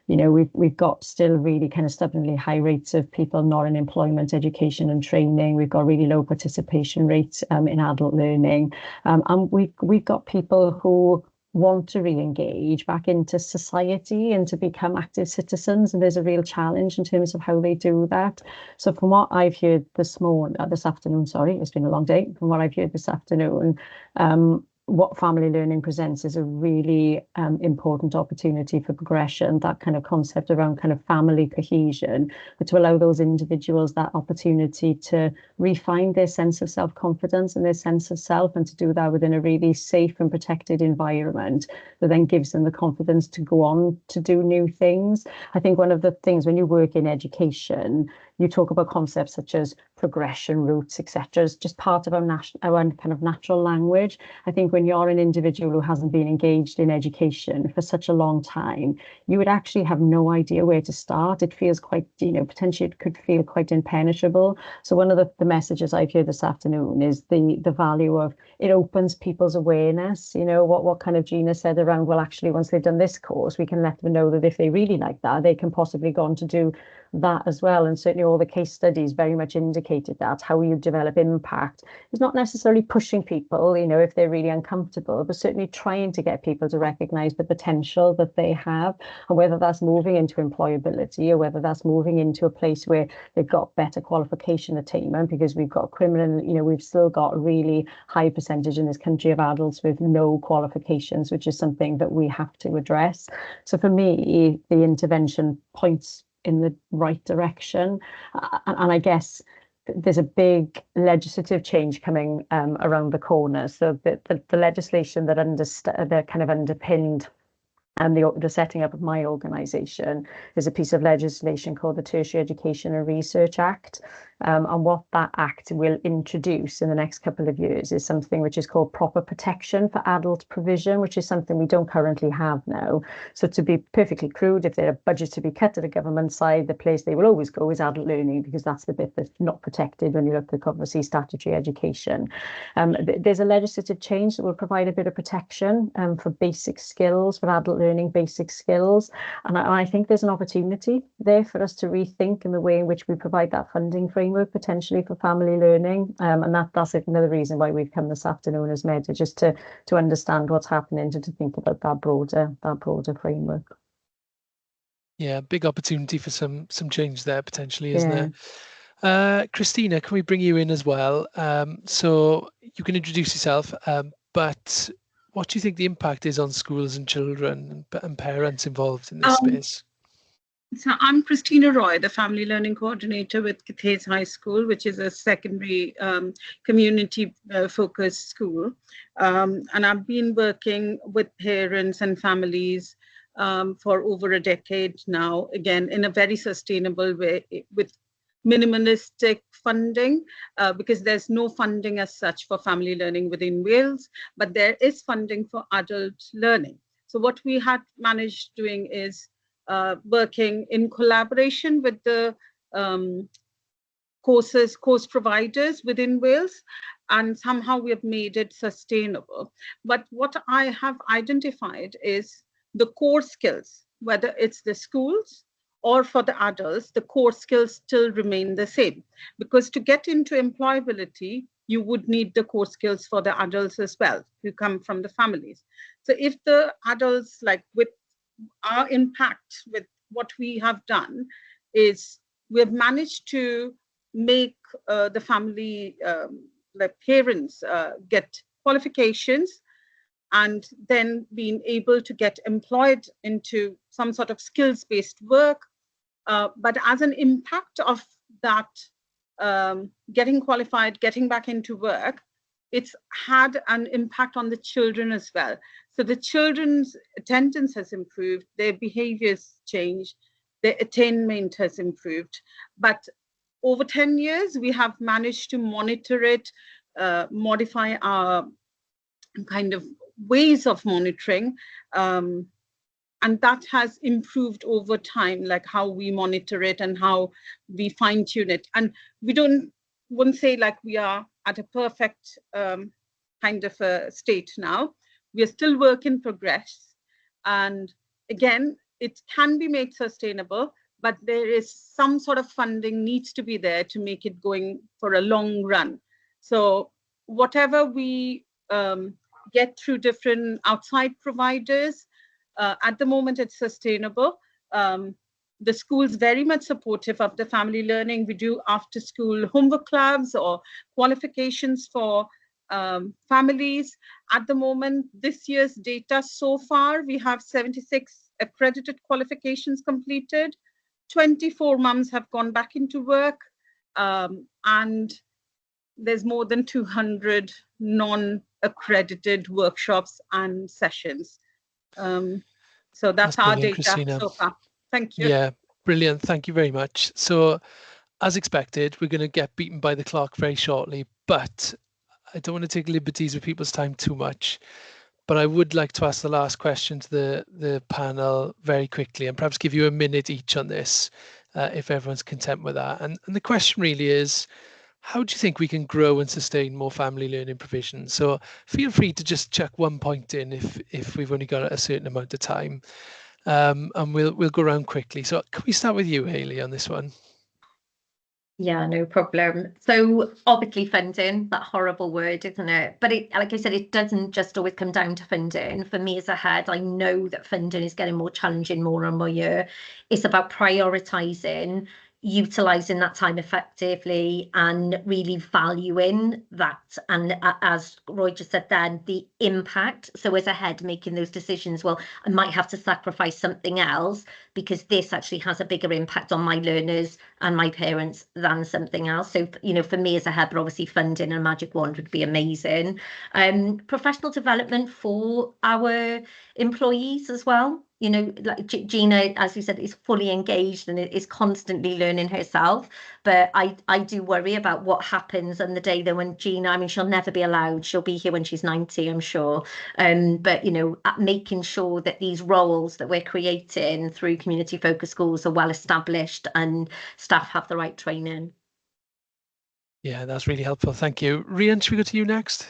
We've got still really kind of stubbornly high rates of people not in employment, education and training. We've got really low participation rates in adult learning, and we've got people who want to re-engage back into society and to become active citizens, and there's a real challenge in terms of how they do that. So from what I've heard this afternoon, it's been a long day. From what I've heard this afternoon, what family learning presents is a really important opportunity for progression, that kind of concept around kind of family cohesion, but to allow those individuals that opportunity to refine their sense of self-confidence and their sense of self, and to do that within a really safe and protected environment that then gives them the confidence to go on to do new things. I think one of the things when you work in education, you talk about concepts such as progression routes, etc., as just part of our kind of natural language. I think when you're an individual who hasn't been engaged in education for such a long time, you would actually have no idea where to start. It feels quite, potentially it could feel quite impenetrable. So one of the messages I've heard this afternoon is the value of it opens people's awareness. What kind of Gina said around, well, actually, once they've done this course, we can let them know that if they really like that, they can possibly go on to do that as well. And certainly all the case studies very much indicated that how you develop impact is not necessarily pushing people, you know, if they're really uncomfortable, but certainly trying to get people to recognize the potential that they have, and whether that's moving into employability or whether that's moving into a place where they've got better qualification attainment, because we've got criminal, you know, we've still got a really high percentage in this country of adults with no qualifications, which is something that we have to address. So for me, the intervention points in the right direction, and I guess there's a big legislative change coming around the corner. So the legislation that kind of underpinned the setting up of my organisation is a piece of legislation called the Tertiary Education and Research Act. And what that act will introduce in the next couple of years is something which is called proper protection for adult provision, which is something we don't currently have now. So to be perfectly crude, if there are budgets to be cut at the government side, the place they will always go is adult learning, because that's the bit that's not protected when you look at obviously statutory education. There's a legislative change that will provide a bit of protection for basic skills, for adult learning basic skills. And I think there's an opportunity there for us to rethink in the way in which we provide that funding framework potentially for family learning, and that's another reason why we've come this afternoon as MEDA, just to understand what's happening, to think about that broader framework. Yeah, big opportunity for some change there potentially, isn't there? Christina, can we bring you in as well? So you can introduce yourself, but what do you think the impact is on schools and children and parents involved in this space? So I'm Christina Roy, the Family Learning Coordinator with Cathays High School, which is a secondary community-focused school. And I've been working with parents and families for over a decade now, again, in a very sustainable way with minimalistic funding, because there's no funding as such for family learning within Wales, but there is funding for adult learning. So what we had managed doing is working in collaboration with the course providers within Wales, and somehow we have made it sustainable. But what I have identified is the core skills, whether it's the schools or for the adults, the core skills still remain the same, because to get into employability, you would need the core skills for the adults as well, who come from the families. So if the adults, like with our impact with what we have done, is we have managed to make the family, the parents get qualifications, and then being able to get employed into some sort of skills-based work. But as an impact of that, getting qualified, getting back into work, it's had an impact on the children as well. So the children's attendance has improved, their behaviors changed, their attainment has improved. But over 10 years, we have managed to monitor it, modify our kind of ways of monitoring, and that has improved over time, like how we monitor it and how we fine tune it. And we wouldn't say like we are at a perfect kind of a state now. We are still work in progress. And again, it can be made sustainable, but there is some sort of funding needs to be there to make it going for a long run. So whatever we get through different outside providers, at the moment it's sustainable. The school's very much supportive of the family learning. We do after school homework clubs or qualifications for families. At the moment, this year's data so far, we have 76 accredited qualifications completed. 24 mums have gone back into work, and there's more than 200 non-accredited workshops and sessions. So that's our data, Christina, so far. Thank you. Yeah, brilliant. Thank you very much. So as expected, we're going to get beaten by the clock very shortly, but I don't want to take liberties with people's time too much. But I would like to ask the last question to the panel very quickly, and perhaps give you a minute each on this, if everyone's content with that. And the question really is, how do you think we can grow and sustain more family learning provision? So feel free to just chuck one point in if we've only got a certain amount of time, and we'll go around quickly. So can we start with you, Hayley, on this one? Yeah, no problem. So obviously funding, that horrible word, isn't it? But it, like I said, it doesn't just always come down to funding. For me as a head, I know that funding is getting more challenging more and more year. It's about prioritising, utilising that time effectively and really valuing that. And as Roy just said then, the impact. So as a head making those decisions, well, I might have to sacrifice something else because this actually has a bigger impact on my learners and my parents than something else. So, you know, for me as a head, but obviously funding a magic wand would be amazing. Professional development for our employees as well. You know, like Gina, as you said, is fully engaged and is constantly learning herself. But I do worry about what happens on the day that when Gina, I mean, she'll never be allowed. She'll be here when she's 90, I'm sure. But, you know, making sure that these roles that we're creating through community focused schools are well established and staff have the right training. Yeah, that's really helpful. Thank you. Rian, should we go to you next?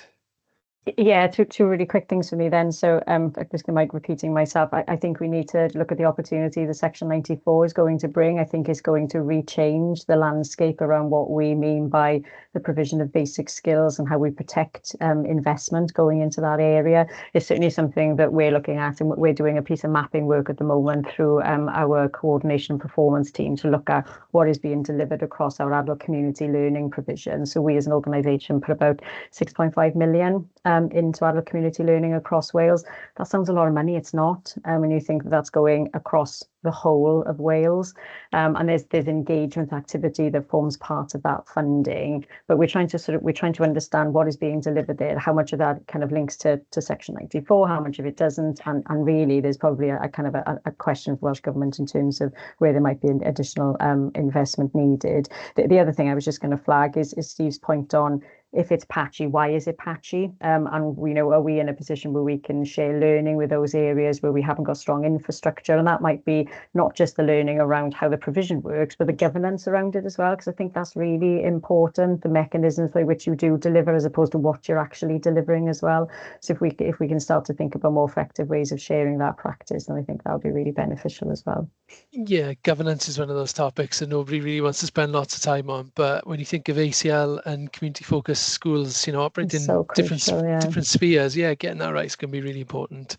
Yeah, two really quick things for me then. So I'm just going to repeating myself. I think we need to look at the opportunity that Section 94 is going to bring. I think it's going to rechange the landscape around what we mean by the provision of basic skills and how we protect investment going into that area. It's certainly something that we're looking at, and we're doing a piece of mapping work at the moment through our coordination and performance team to look at what is being delivered across our adult community learning provision. So we as an organisation put about 6.5 million into adult community learning across Wales. That sounds a lot of money. It's not. When you think that that's going across the whole of Wales, and there's engagement activity that forms part of that funding. But we're trying to understand what is being delivered there, how much of that kind of links to Section 94, how much of it doesn't, and really there's probably a kind of a question for Welsh Government in terms of where there might be an additional investment needed. The other thing I was just going to flag is Steve's point on, if it's patchy, why is it patchy? And we know, are we in a position where we can share learning with those areas where we haven't got strong infrastructure? And that might be not just the learning around how the provision works, but the governance around it as well, because I think that's really important, the mechanisms by which you do deliver as opposed to what you're actually delivering as well. So if we can start to think about more effective ways of sharing that practice, then I think that would be really beneficial as well. Yeah, governance is one of those topics that nobody really wants to spend lots of time on. But when you think of ACL and community focused schools, you know, operating in different spheres, yeah, getting that right is going to be really important.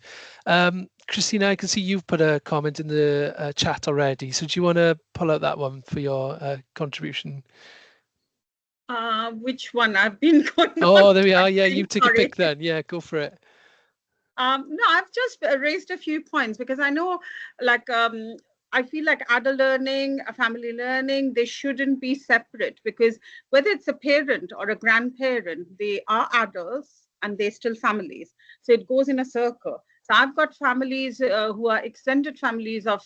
Christina, I can see you've put a comment in the chat already. So do you want to pull out that one for your contribution? Which one? I've been going Oh, there we are. Yeah, you take a pick then. Yeah, go for it. No, I've just raised a few points because I know, like, I feel like adult learning, family learning, they shouldn't be separate, because whether it's a parent or a grandparent, they are adults and they're still families. So it goes in a circle. So I've got families who are extended families of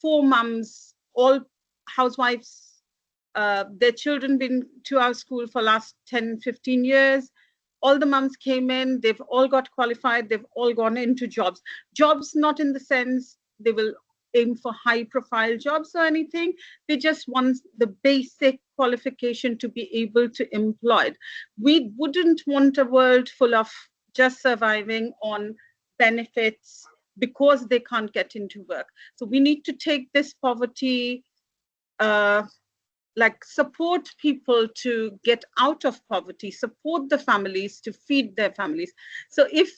4 mums, all housewives, their children been to our school for last 10, 15 years. All the mums came in, they've all got qualified, they've all gone into jobs. Jobs not in the sense they will aim for high profile jobs or anything. They just want the basic qualification to be able to employ. We wouldn't want a world full of just surviving on benefits because they can't get into work. So we need to take this poverty, like support people to get out of poverty, support the families to feed their families. So if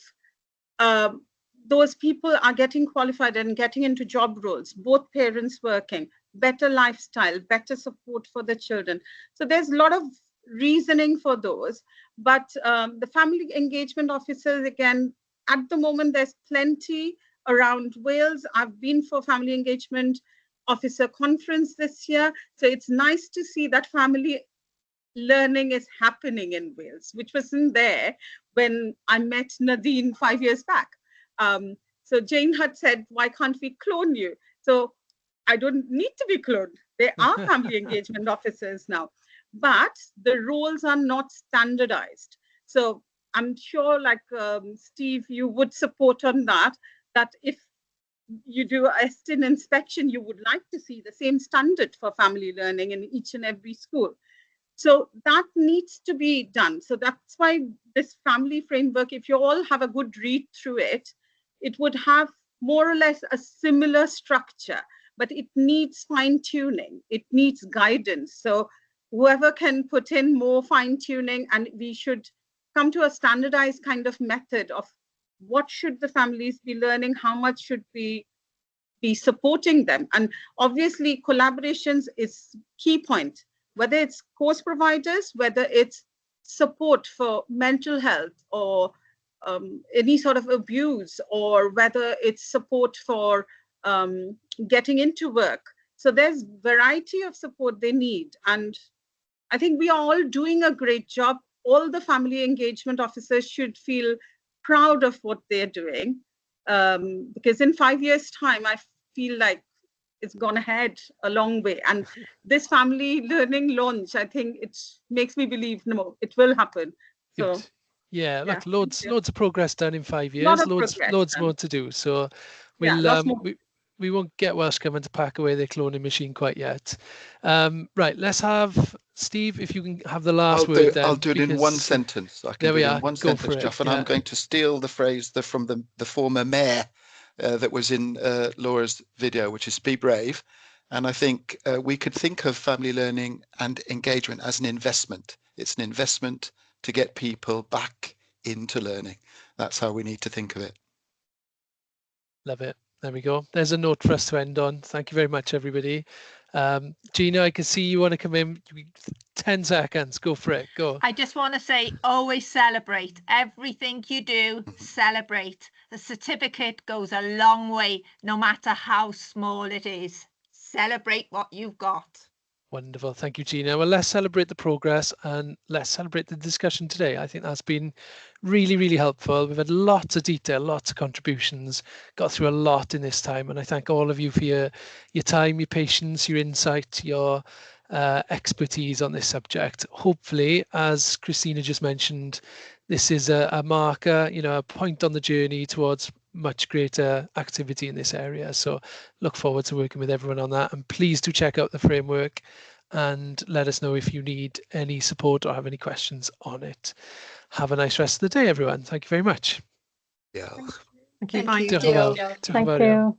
those people are getting qualified and getting into job roles, both parents working, better lifestyle, better support for the children. So there's a lot of reasoning for those. But the family engagement officers, again, at the moment, there's plenty around Wales. I've been for family engagement officer conference this year. So it's nice to see that family learning is happening in Wales, which wasn't there when I met Nadine 5 years back. So Jane had said, why can't we clone you? So I don't need to be cloned. There are family engagement officers now, but the roles are not standardized. So I'm sure, like Steve, you would support on that if you do a STIN inspection, you would like to see the same standard for family learning in each and every school. So that needs to be done. So that's why this family framework, if you all have a good read through it, it would have more or less a similar structure, but it needs fine tuning. It needs guidance. So whoever can put in more fine tuning, and we should come to a standardized kind of method of what should the families be learning, how much should we be supporting them. And obviously collaborations is key point, whether it's course providers, whether it's support for mental health or any sort of abuse, or whether it's support for getting into work. So there's variety of support they need. And I think we are all doing a great job. All the family engagement officers should feel proud of what they're doing, because in 5 years' time, I feel like it's gone ahead a long way. And this family learning launch, I think it makes me believe, no, it will happen. So. Good. Yeah, look, loads of progress done in 5 years, loads more to do. So we'll we won't get Welsh Government to pack away their cloning machine quite yet. Right, let's have Steve, if you can have the last word then. I'll do it in one sentence. I can there we do it are. in one Go sentence, Jeff, and yeah. I'm going to steal the phrase from the former mayor that was in Laura's video, which is be brave. And I think we could think of family learning and engagement as an investment. It's an investment to get people back into learning. That's how we need to think of it. Love it. There we go. There's a note for us to end on. Thank you very much, everybody. Gina, I can see you want to come in. 10 seconds. Go for it. Go. I just want to say, always celebrate. Everything you do, celebrate. The certificate goes a long way, no matter how small it is. Celebrate what you've got. Wonderful. Thank you, Gina. Well, let's celebrate the progress and let's celebrate the discussion today. I think that's been really, really helpful. We've had lots of detail, lots of contributions, got through a lot in this time. And I thank all of you for your time, your patience, your insight, your expertise on this subject. Hopefully, as Christina just mentioned, this is a marker, a point on the journey towards much greater activity in this area. So look forward to working with everyone on that, and please do check out the framework and let us know if you need any support or have any questions on it. Have a nice rest of the day, everyone. Thank you very much. Yeah. Thank you. Bye. Thank you.